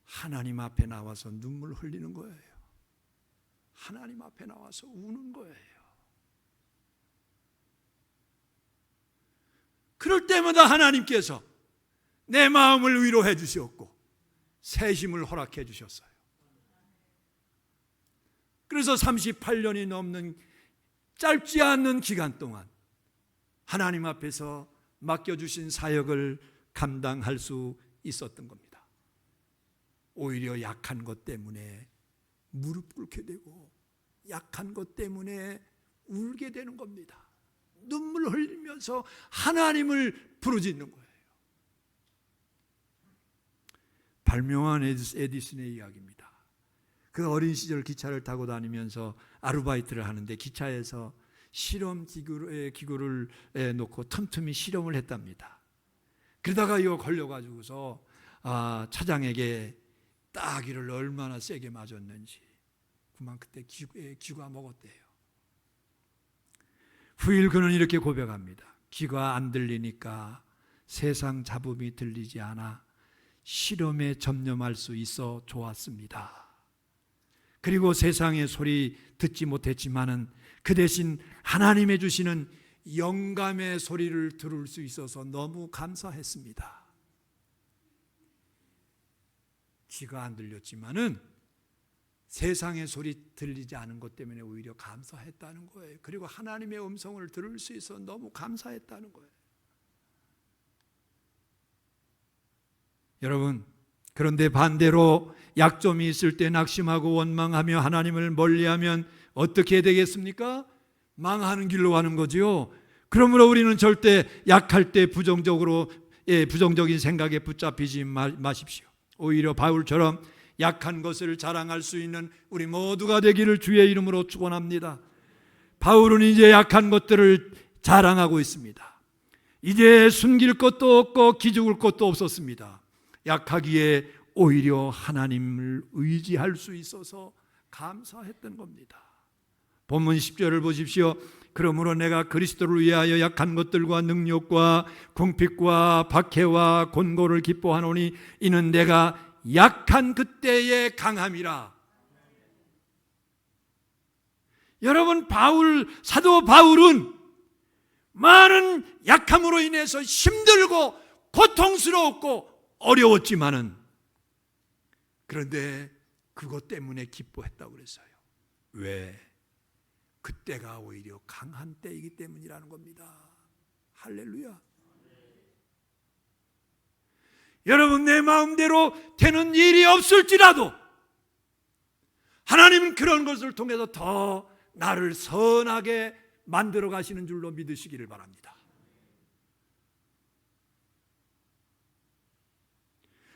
B: 하나님 앞에 나와서 눈물 흘리는 거예요. 하나님 앞에 나와서 우는 거예요. 그럴 때마다 하나님께서 내 마음을 위로해 주셨고 새 힘을 허락해 주셨어요. 그래서 38년이 넘는 짧지 않은 기간 동안 하나님 앞에서 맡겨주신 사역을 감당할 수 있었던 겁니다. 오히려 약한 것 때문에 무릎 꿇게 되고 약한 것 때문에 울게 되는 겁니다. 눈물 흘리면서 하나님을 부르짖는 거예요. 발명한 에디슨의 이야기입니다. 그 어린 시절 기차를 타고 다니면서 아르바이트를 하는데 기차에서 실험 기구를 놓고 틈틈이 실험을 했답니다. 그러다가 이거 걸려가지고서 차장에게 따귀를 얼마나 세게 맞았는지 그만 그때 귀가 먹었대요. 후일 그는 이렇게 고백합니다. 귀가 안 들리니까 세상 잡음이 들리지 않아 실험에 전념할 수 있어 좋았습니다. 그리고 세상의 소리 듣지 못했지만은 그 대신 하나님의 주시는 영감의 소리를 들을 수 있어서 너무 감사했습니다. 귀가 안 들렸지만은 세상의 소리 들리지 않은 것 때문에 오히려 감사했다는 거예요. 그리고 하나님의 음성을 들을 수 있어 너무 감사했다는 거예요. 여러분, 그런데 반대로 약점이 있을 때 낙심하고 원망하며 하나님을 멀리하면 어떻게 되겠습니까? 망하는 길로 가는 거지요. 그러므로 우리는 절대 약할 때 부정적인 생각에 붙잡히지 마십시오. 오히려 바울처럼 약한 것을 자랑할 수 있는 우리 모두가 되기를 주의 이름으로 축원합니다. 바울은 이제 약한 것들을 자랑하고 있습니다. 이제 숨길 것도 없고 기죽을 것도 없었습니다. 약하기에 오히려 하나님을 의지할 수 있어서 감사했던 겁니다. 본문 10절을 보십시오. 그러므로 내가 그리스도를 위하여 약한 것들과 능력과 궁핍과 박해와 곤고를 기뻐하노니 이는 내가 약한 그때의 강함이라. 여러분, 사도 바울은 많은 약함으로 인해서 힘들고 고통스러웠고 어려웠지만은 그런데 그것 때문에 기뻐했다고 그랬어요. 왜? 그때가 오히려 강한 때이기 때문이라는 겁니다. 할렐루야. 여러분, 내 마음대로 되는 일이 없을지라도 하나님은 그런 것을 통해서 더 나를 선하게 만들어 가시는 줄로 믿으시기를 바랍니다.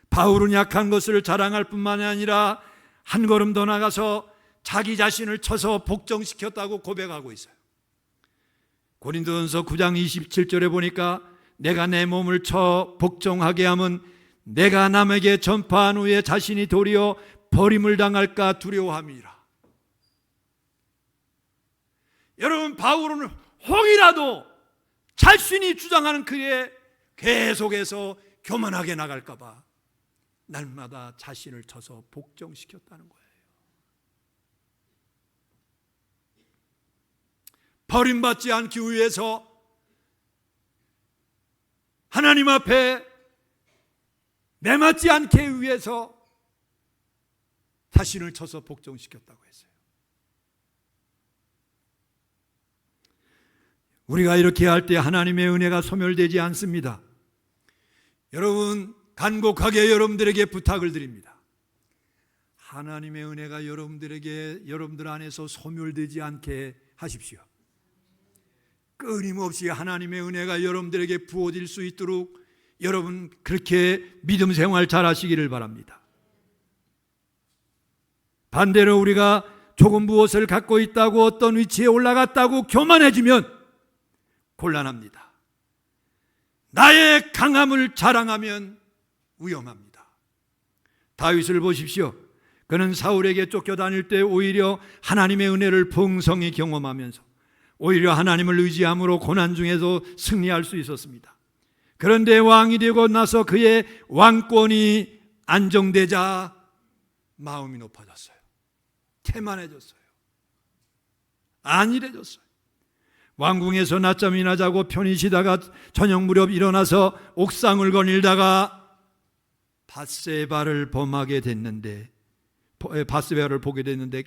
B: 바울은 약한 것을 자랑할 뿐만 아니라 한 걸음 더 나가서 자기 자신을 쳐서 복종시켰다고 고백하고 있어요. 고린도전서 9장 27절에 보니까 내가 내 몸을 쳐 복종하게 하면 내가 남에게 전파한 후에 자신이 도리어 버림을 당할까 두려워함이라. 여러분, 바울은 혹이라도 자신이 주장하는 그에 계속해서 교만하게 나갈까 봐 날마다 자신을 쳐서 복종시켰다는 거예요. 버림받지 않기 위해서 하나님 앞에 매맞지 않기 위해서 자신을 쳐서 복종시켰다고 했어요. 우리가 이렇게 할 때 하나님의 은혜가 소멸되지 않습니다. 여러분, 간곡하게 여러분들에게 부탁을 드립니다. 하나님의 은혜가 여러분들 안에서 소멸되지 않게 하십시오. 끊임없이 하나님의 은혜가 여러분들에게 부어질 수 있도록 여러분 그렇게 믿음 생활 잘 하시기를 바랍니다. 반대로 우리가 조금 무엇을 갖고 있다고 어떤 위치에 올라갔다고 교만해지면 곤란합니다. 나의 강함을 자랑하면 위험합니다. 다윗을 보십시오. 그는 사울에게 쫓겨다닐 때 오히려 하나님의 은혜를 풍성히 경험하면서 오히려 하나님을 의지함으로 고난 중에도 승리할 수 있었습니다. 그런데 왕이 되고 나서 그의 왕권이 안정되자 마음이 높아졌어요. 태만해졌어요. 안일해졌어요. 왕궁에서 낮잠이나 자고 편히 쉬다가 저녁 무렵 일어나서 옥상을 거닐다가 밧세바를 보게 됐는데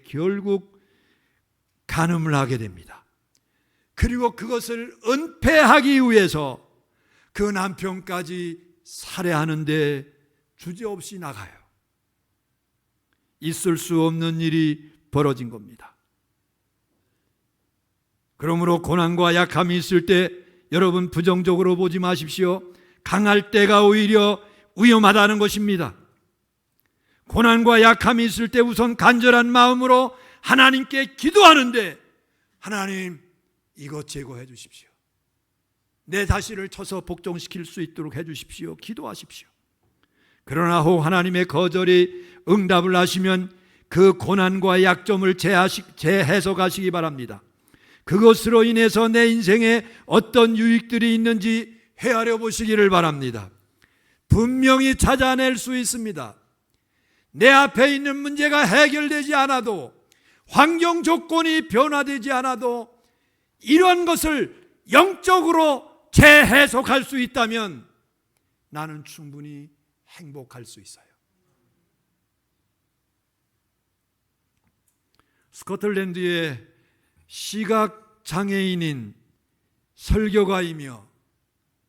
B: 결국 간음을 하게 됩니다. 그리고 그것을 은폐하기 위해서 그 남편까지 살해하는데 주저없이 나가요. 있을 수 없는 일이 벌어진 겁니다. 그러므로 고난과 약함이 있을 때 여러분 부정적으로 보지 마십시오. 강할 때가 오히려 위험하다는 것입니다. 고난과 약함이 있을 때 우선 간절한 마음으로 하나님께 기도하는데 하나님 이것 제거해 주십시오. 내 자신을 쳐서 복종시킬 수 있도록 해주십시오. 기도하십시오. 그러나 혹 하나님의 거절이 응답을 하시면 그 고난과 약점을 재해석하시기 바랍니다. 그것으로 인해서 내 인생에 어떤 유익들이 있는지 헤아려 보시기를 바랍니다. 분명히 찾아낼 수 있습니다. 내 앞에 있는 문제가 해결되지 않아도, 환경 조건이 변화되지 않아도 이런 것을 영적으로 재해석할 수 있다면 나는 충분히 행복할 수 있어요. 스코틀랜드의 시각 장애인인 설교가이며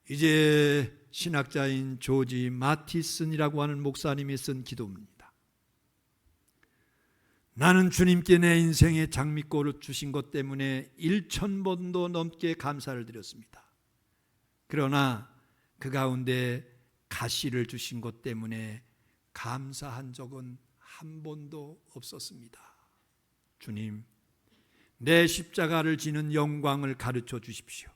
B: 이제 신학자인 조지 마티슨이라고 하는 목사님이 쓴 기도입니다. 나는 주님께 내 인생의 장미꽃을 주신 것 때문에 1,000번도 넘게 감사를 드렸습니다. 그러나 그 가운데 가시를 주신 것 때문에 감사한 적은 한 번도 없었습니다. 주님, 내 십자가를 지는 영광을 가르쳐 주십시오.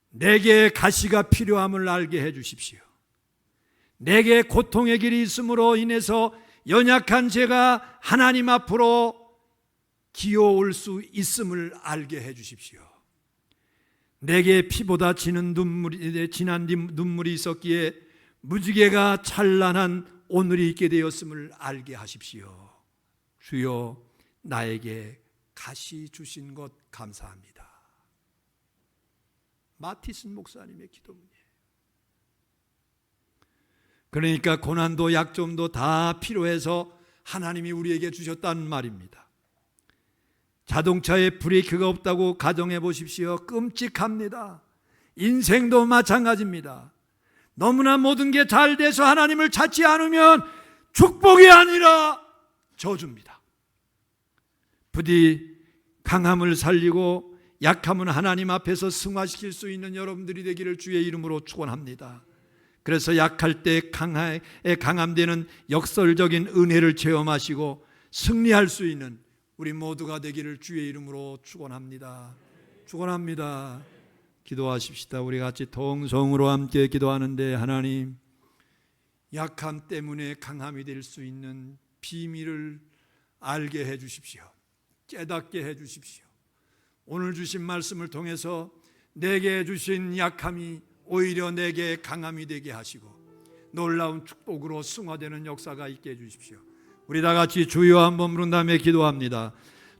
B: 내게 가시가 필요함을 알게 해 주십시오. 내게 고통의 길이 있음으로 인해서 연약한 제가 하나님 앞으로 기어올 수 있음을 알게 해 주십시오. 내게 피보다 진한 눈물이 있었기에 무지개가 찬란한 오늘이 있게 되었음을 알게 하십시오. 주여, 나에게 가시 주신 것 감사합니다. 마티슨 목사님의 기도입니다. 그러니까 고난도 약점도 다 필요해서 하나님이 우리에게 주셨다는 말입니다. 자동차에 브레이크가 없다고 가정해 보십시오. 끔찍합니다. 인생도 마찬가지입니다. 너무나 모든 게 잘 돼서 하나님을 찾지 않으면 축복이 아니라 저주입니다. 부디 강함을 살리고 약함은 하나님 앞에서 승화시킬 수 있는 여러분들이 되기를 주의 이름으로 축원합니다. 그래서 약할 때 강함되는 역설적인 은혜를 체험하시고 승리할 수 있는 우리 모두가 되기를 주의 이름으로 축원합니다. 축원합니다. 기도하십시다. 우리 같이 통성으로 함께 기도하는데, 하나님, 약함 때문에 강함이 될 수 있는 비밀을 알게 해 주십시오. 깨닫게 해 주십시오. 오늘 주신 말씀을 통해서 내게 주신 약함이 오히려 내게 강함이 되게 하시고 놀라운 축복으로 승화되는 역사가 있게 해 주십시오. 우리 다 같이 주여 한번 부른 다음에 기도합니다.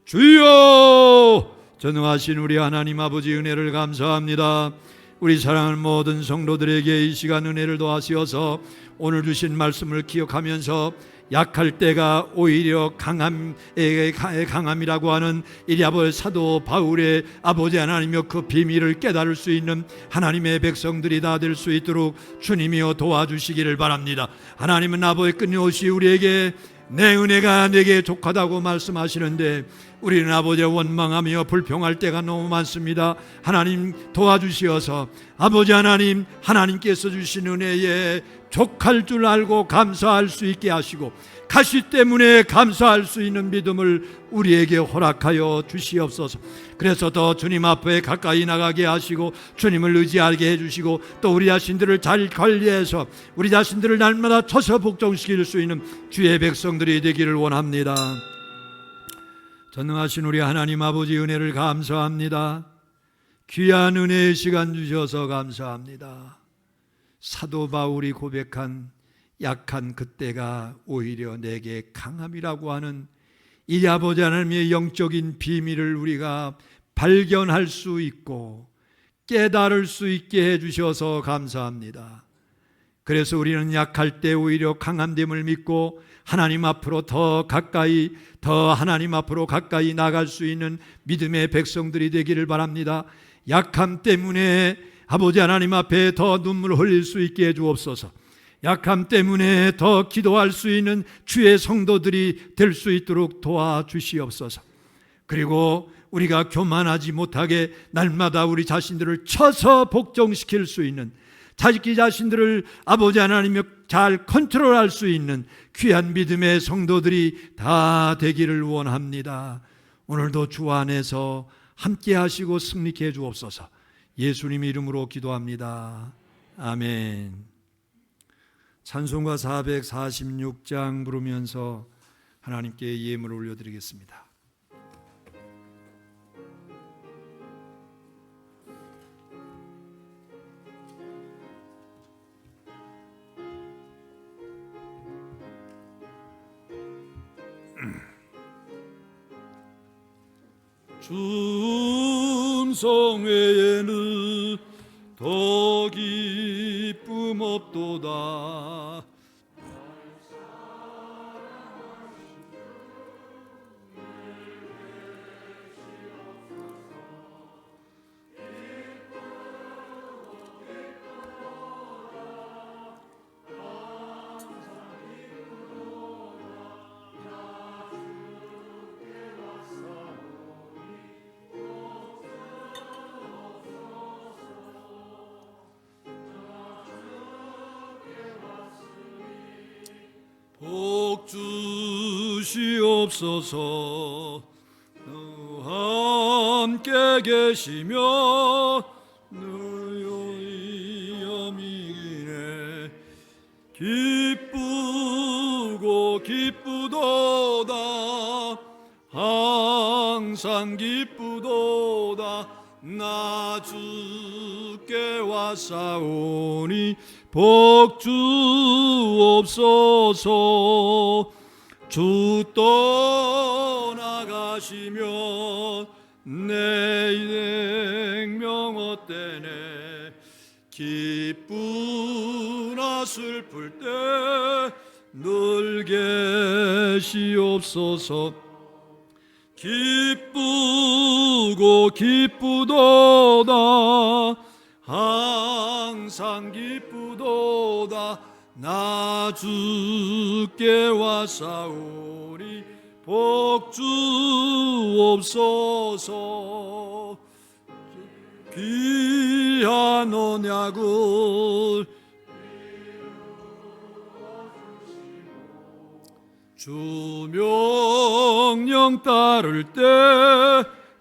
B: 주여! 전능하신 우리 하나님 아버지, 은혜를 감사합니다. 우리 사랑하는 모든 성도들에게 이 시간 은혜를 더하시어서 오늘 주신 말씀을 기억하면서 약할 때가 오히려 강함이라고 하는 이 아버지 사도 바울의 아버지 하나님이여 그 비밀을 깨달을 수 있는 하나님의 백성들이 다 될 수 있도록 주님이여 도와주시기를 바랍니다. 하나님은 아버지 끊임없이 우리에게 내 은혜가 내게 족하다고 말씀하시는데 우리는 아버지 원망하며 불평할 때가 너무 많습니다. 하나님 도와주시어서 아버지 하나님, 하나님께서 주신 은혜에 족할 줄 알고 감사할 수 있게 하시고 가시 때문에 감사할 수 있는 믿음을 우리에게 허락하여 주시옵소서. 그래서 더 주님 앞에 가까이 나가게 하시고 주님을 의지하게 해주시고 또 우리 자신들을 잘 관리해서 우리 자신들을 날마다 쳐서 복종시킬 수 있는 주의 백성들이 되기를 원합니다. 전능하신 우리 하나님 아버지, 은혜를 감사합니다. 귀한 은혜의 시간 주셔서 감사합니다. 사도 바울이 고백한 약한 그때가 오히려 내게 강함이라고 하는 이 아버지 하나님의 영적인 비밀을 우리가 발견할 수 있고 깨달을 수 있게 해주셔서 감사합니다. 그래서 우리는 약할 때 오히려 강함됨을 믿고 하나님 앞으로 더 하나님 앞으로 가까이 나갈 수 있는 믿음의 백성들이 되기를 바랍니다. 약함 때문에 아버지 하나님 앞에 더 눈물 흘릴 수 있게 해주옵소서. 약함 때문에 더 기도할 수 있는 주의 성도들이 될 수 있도록 도와주시옵소서. 그리고 우리가 교만하지 못하게 날마다 우리 자신들을 쳐서 복종시킬 수 있는, 자기 자신들을 아버지 하나님이 잘 컨트롤할 수 있는 귀한 믿음의 성도들이 다 되기를 원합니다. 오늘도 주 안에서 함께 하시고 승리케 해 주옵소서. 예수님 이름으로 기도합니다. 아멘. 찬송가 446장 부르면서 하나님께 예물을 올려드리겠습니다.
D: 충성 외에는 더 기쁨 없도다. 복 주시옵소서. 함께 계시며 너희 염이기네. 기쁘고 기쁘도다. 항상 기쁘도다. 나 주께 왔사오니 복 주옵소서. 주 떠나가시면 내 생명 어때네. 기쁘나 슬플 때 늘 계시옵소서. 기쁘고 기쁘도다. 항상 기쁘도다. 나 주께 왔사오니 복 주옵소서. 귀한 언약을 주 명령 따를 때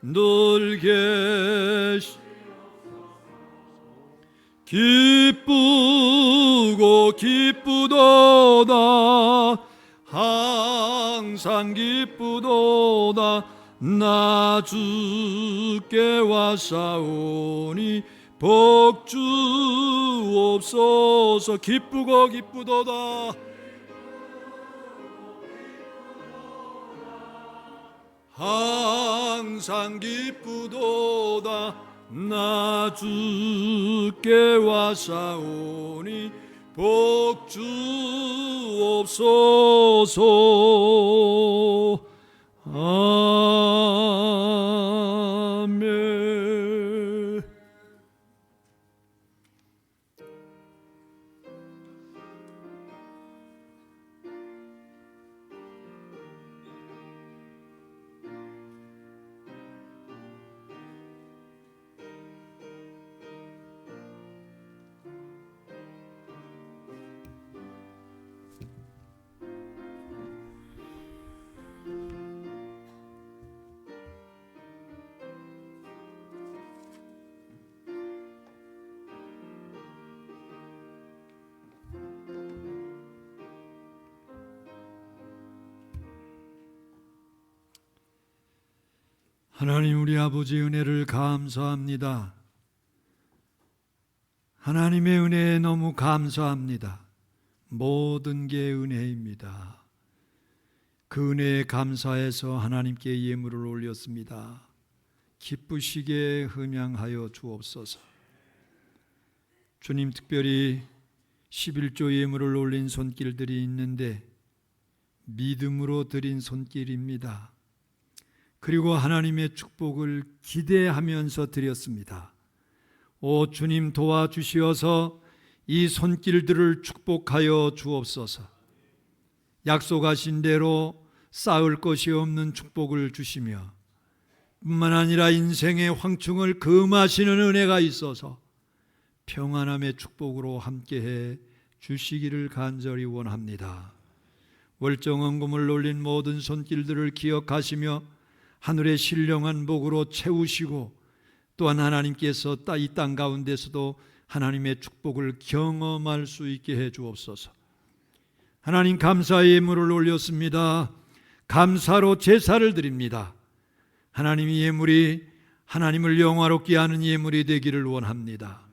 D: 늘 계시. 기쁘고 기쁘도다. 항상 기쁘도다. 나 주께 왔사오니 복 주옵소서. 기쁘고 기쁘도다. 항상 기쁘도다. 나 주께 왔사오니 복 주옵소서. 아멘.
B: 하나님 우리 아버지 은혜를 감사합니다. 하나님의 은혜에 너무 감사합니다. 모든 게 은혜입니다. 그 은혜에 감사해서 하나님께 예물을 올렸습니다. 기쁘시게 흠양하여 주옵소서. 주님, 특별히 11조 예물을 올린 손길들이 있는데 믿음으로 드린 손길입니다. 그리고 하나님의 축복을 기대하면서 드렸습니다. 오 주님, 도와주시어서 이 손길들을 축복하여 주옵소서. 약속하신 대로 쌓을 것이 없는 축복을 주시며 뿐만 아니라 인생의 황충을 금하시는 은혜가 있어서 평안함의 축복으로 함께해 주시기를 간절히 원합니다. 월정헌금을 올린 모든 손길들을 기억하시며 하늘의 신령한 복으로 채우시고 또한 하나님께서 이 땅 가운데서도 하나님의 축복을 경험할 수 있게 해 주옵소서. 하나님, 감사의 예물을 올렸습니다. 감사로 제사를 드립니다. 하나님, 이 예물이 하나님을 영화롭게 하는 예물이 되기를 원합니다.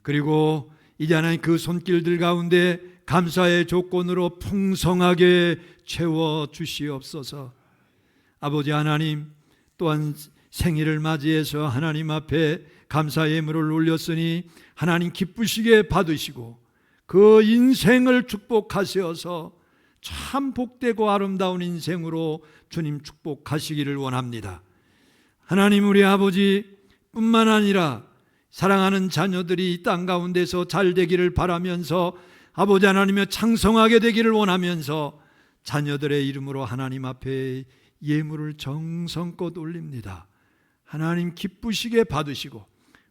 B: 그리고 이제 하나님, 그 손길들 가운데 감사의 조건으로 풍성하게 채워 주시옵소서. 아버지 하나님, 또한 생일을 맞이해서 하나님 앞에 감사 예물을 올렸으니 하나님 기쁘시게 받으시고 그 인생을 축복하셔서 참 복되고 아름다운 인생으로 주님 축복하시기를 원합니다. 하나님, 우리 아버지 뿐만 아니라 사랑하는 자녀들이 이 땅 가운데서 잘 되기를 바라면서 아버지 하나님의 창성하게 되기를 원하면서 자녀들의 이름으로 하나님 앞에 예물을 정성껏 올립니다. 하나님, 기쁘시게 받으시고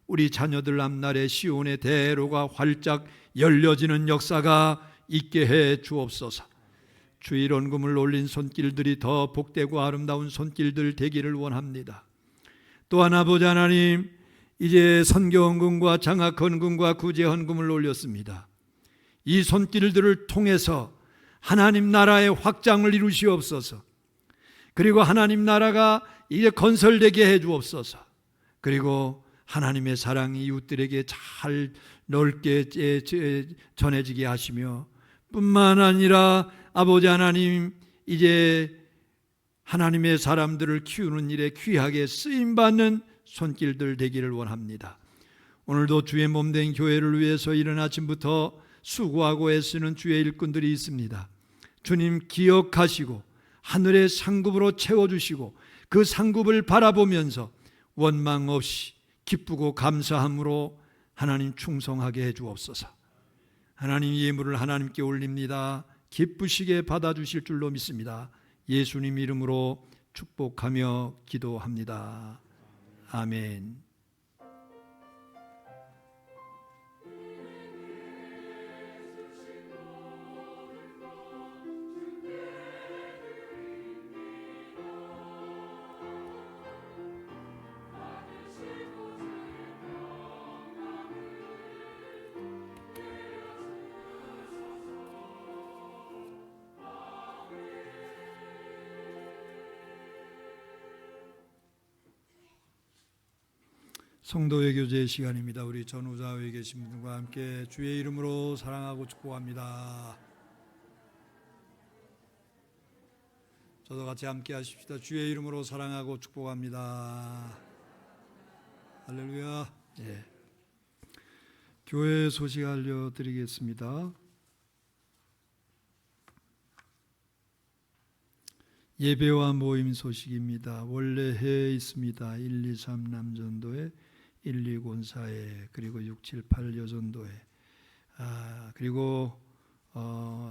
B: 우리 자녀들 앞날에 시온의 대로가 활짝 열려지는 역사가 있게 해 주옵소서. 주일 헌금을 올린 손길들이 더 복되고 아름다운 손길들 되기를 원합니다. 또한 아버지 하나님, 이제 선교헌금과 장학헌금과 구제헌금을 올렸습니다. 이 손길들을 통해서 하나님 나라의 확장을 이루시옵소서. 그리고 하나님 나라가 이제 건설되게 해 주옵소서. 그리고 하나님의 사랑이 이웃들에게 잘 넓게 전해지게 하시며 뿐만 아니라 아버지 하나님, 이제 하나님의 사람들을 키우는 일에 귀하게 쓰임받는 손길들 되기를 원합니다. 오늘도 주의 몸된 교회를 위해서 이른 아침부터 수고하고 애쓰는 주의 일꾼들이 있습니다. 주님, 기억하시고 하늘의 상급으로 채워주시고 그 상급을 바라보면서 원망 없이 기쁘고 감사함으로 하나님 충성하게 해 주옵소서. 하나님, 예물을 하나님께 올립니다. 기쁘시게 받아주실 줄로 믿습니다. 예수님 이름으로 축복하며 기도합니다. 아멘. 성도의 교제 시간입니다. 우리 전우자에 계신 분들과 함께 주의 이름으로 사랑하고 축복합니다. 저도 같이 함께 하십시다. 주의 이름으로 사랑하고 축복합니다. 할렐루야. 예. 교회 소식 알려드리겠습니다. 예배와 모임 소식입니다. 원래 해에 있습니다. 1, 2, 3 남전도에, 1, 2 곤사에, 그리고 6, 7, 8 여전도에, 그리고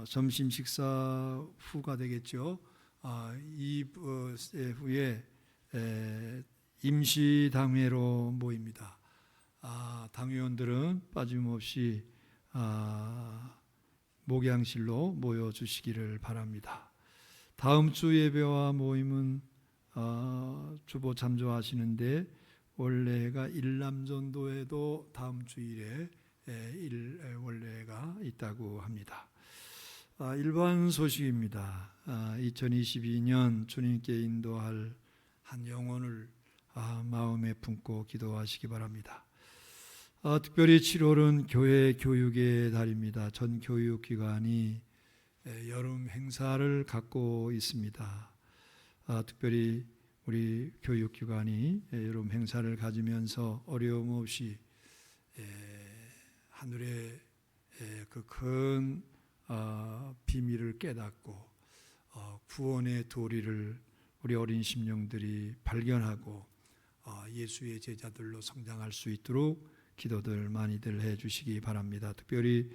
B: 점심 식사 후가 되겠죠. 이 후에 임시 당회로 모입니다. 당회원들은 빠짐없이 목양실로 모여 주시기를 바랍니다. 다음 주 예배와 모임은 주보 참조하시는데 원래가 일남전도에도 다음 주일에 원래가 있다고 합니다. 일반 소식입니다. 2022년 주님께 인도할 한 영혼을 마음에 품고 기도하시기 바랍니다. 특별히 7월은 교회 교육의 달입니다. 전 교육기관이 여름 행사를 갖고 있습니다. 특별히 우리 교육기관이 여름 행사를 가지면서 어려움 없이 하늘의 그 큰 비밀을 깨닫고 구원의 도리를 우리 어린 심령들이 발견하고 예수의 제자들로 성장할 수 있도록 기도들 많이들 해주시기 바랍니다. 특별히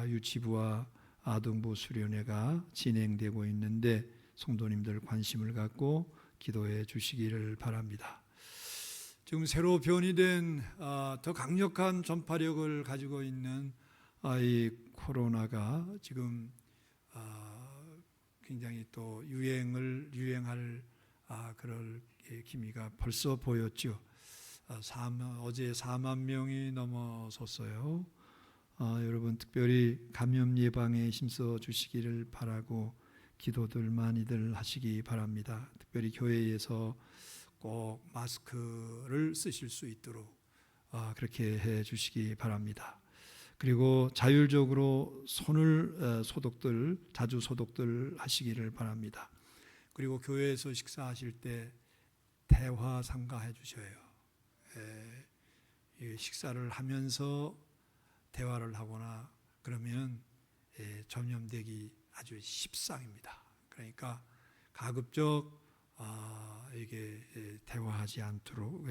B: 유치부와 아동부 수련회가 진행되고 있는데 성도님들 관심을 갖고 기도해 주시기를 바랍니다. 지금 새로 변이된 더 강력한 전파력을 가지고 있는 이 코로나가 지금 굉장히 또 유행할 그럴 기미가 벌써 보였죠. 어제 4만 명이 넘어섰어요. 여러분 특별히 감염 예방에 힘써 주시기를 바라고 기도들 많이들 하시기 바랍니다. 특별히 교회에서 꼭 마스크를 쓰실 수 있도록 그렇게 해 주시기 바랍니다. 그리고 자율적으로 손을 자주 소독들 하시기를 바랍니다. 그리고 교회에서 식사하실 때 대화 상가해 주셔요. 식사를 하면서 대화를 하거나 그러면 전염되기 아주 십상입니다. 그러니까 가급적 이게 대화하지 않도록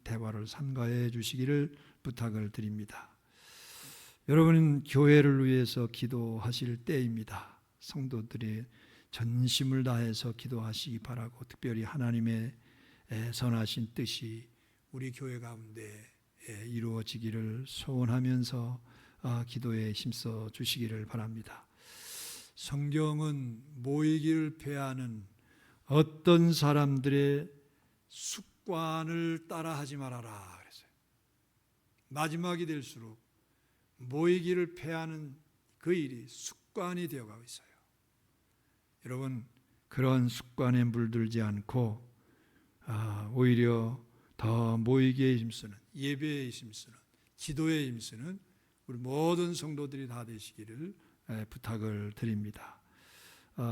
B: 대화를 삼가해 주시기를 부탁을 드립니다. 여러분은 교회를 위해서 기도하실 때입니다. 성도들이 전심을 다해서 기도하시기 바라고 특별히 하나님의 선하신 뜻이 우리 교회 가운데 이루어지기를 소원하면서 기도에 힘써 주시기를 바랍니다. 성경은 모이기를 패하는 어떤 사람들의 습관을 따라하지 말아라 그랬어요. 마지막이 될수록 모이기를 패하는 그 일이 습관이 되어가고 있어요. 여러분 그런 습관에 물들지 않고 오히려 더 모이기에 힘쓰는 예배에 힘쓰는 기도에 힘쓰는 우리 모든 성도들이 다 되시기를 부탁을 드립니다.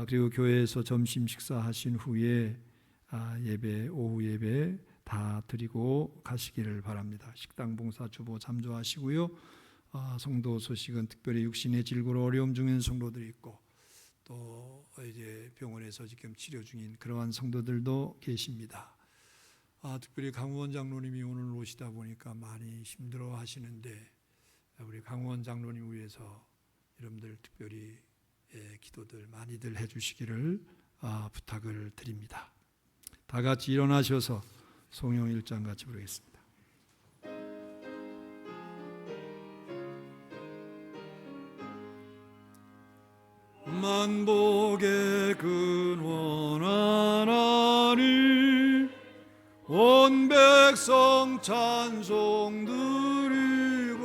B: 그리고 교회에서 점심 식사하신 후에 오후 예배 다 드리고 가시기를 바랍니다. 식당 봉사 주보 잠조하시고요. 성도 소식은 특별히 육신의 질고로 어려움 중인 성도들이 있고 또 이제 병원에서 지금 치료 중인 그러한 성도들도 계십니다. 특별히 강원 장로님이 오늘 오시다 보니까 많이 힘들어 하시는데 우리 강원 장로님 위해서 여러분들 특별히 기도들 많이들 해주시기를 부탁을 드립니다. 다 같이 일어나셔서 송영 1장 같이 부르겠습니다.
D: 만복의 근원 하나님 온 백성 찬송 드리고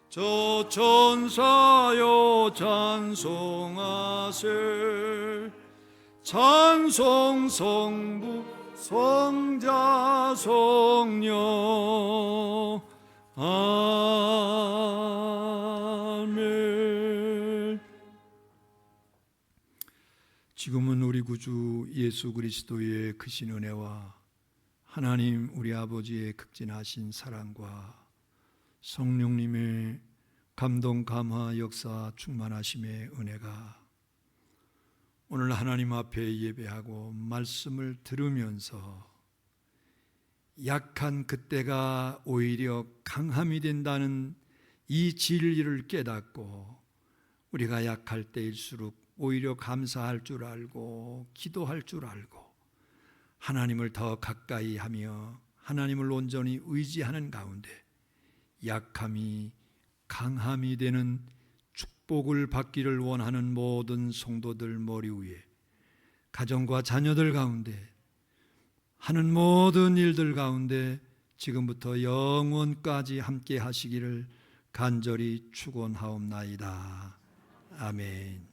D: 저 천사여 찬송하세 찬송 성부 성자 성령 아멘.
B: 지금은 우리 구주 예수 그리스도의 크신 은혜와 하나님 우리 아버지의 극진하신 사랑과 성령님의 감동 감화 역사 충만하심의 은혜가 오늘 하나님 앞에 예배하고 말씀을 들으면서 약한 그때가 오히려 강함이 된다는 이 진리를 깨닫고 우리가 약할 때일수록 오히려 감사할 줄 알고 기도할 줄 알고 하나님을 더 가까이 하며 하나님을 온전히 의지하는 가운데 약함이 강함이 되는 축복을 받기를 원하는 모든 성도들 머리 위에 가정과 자녀들 가운데 하는 모든 일들 가운데 지금부터 영원까지 함께 하시기를 간절히 축원하옵나이다. 아멘.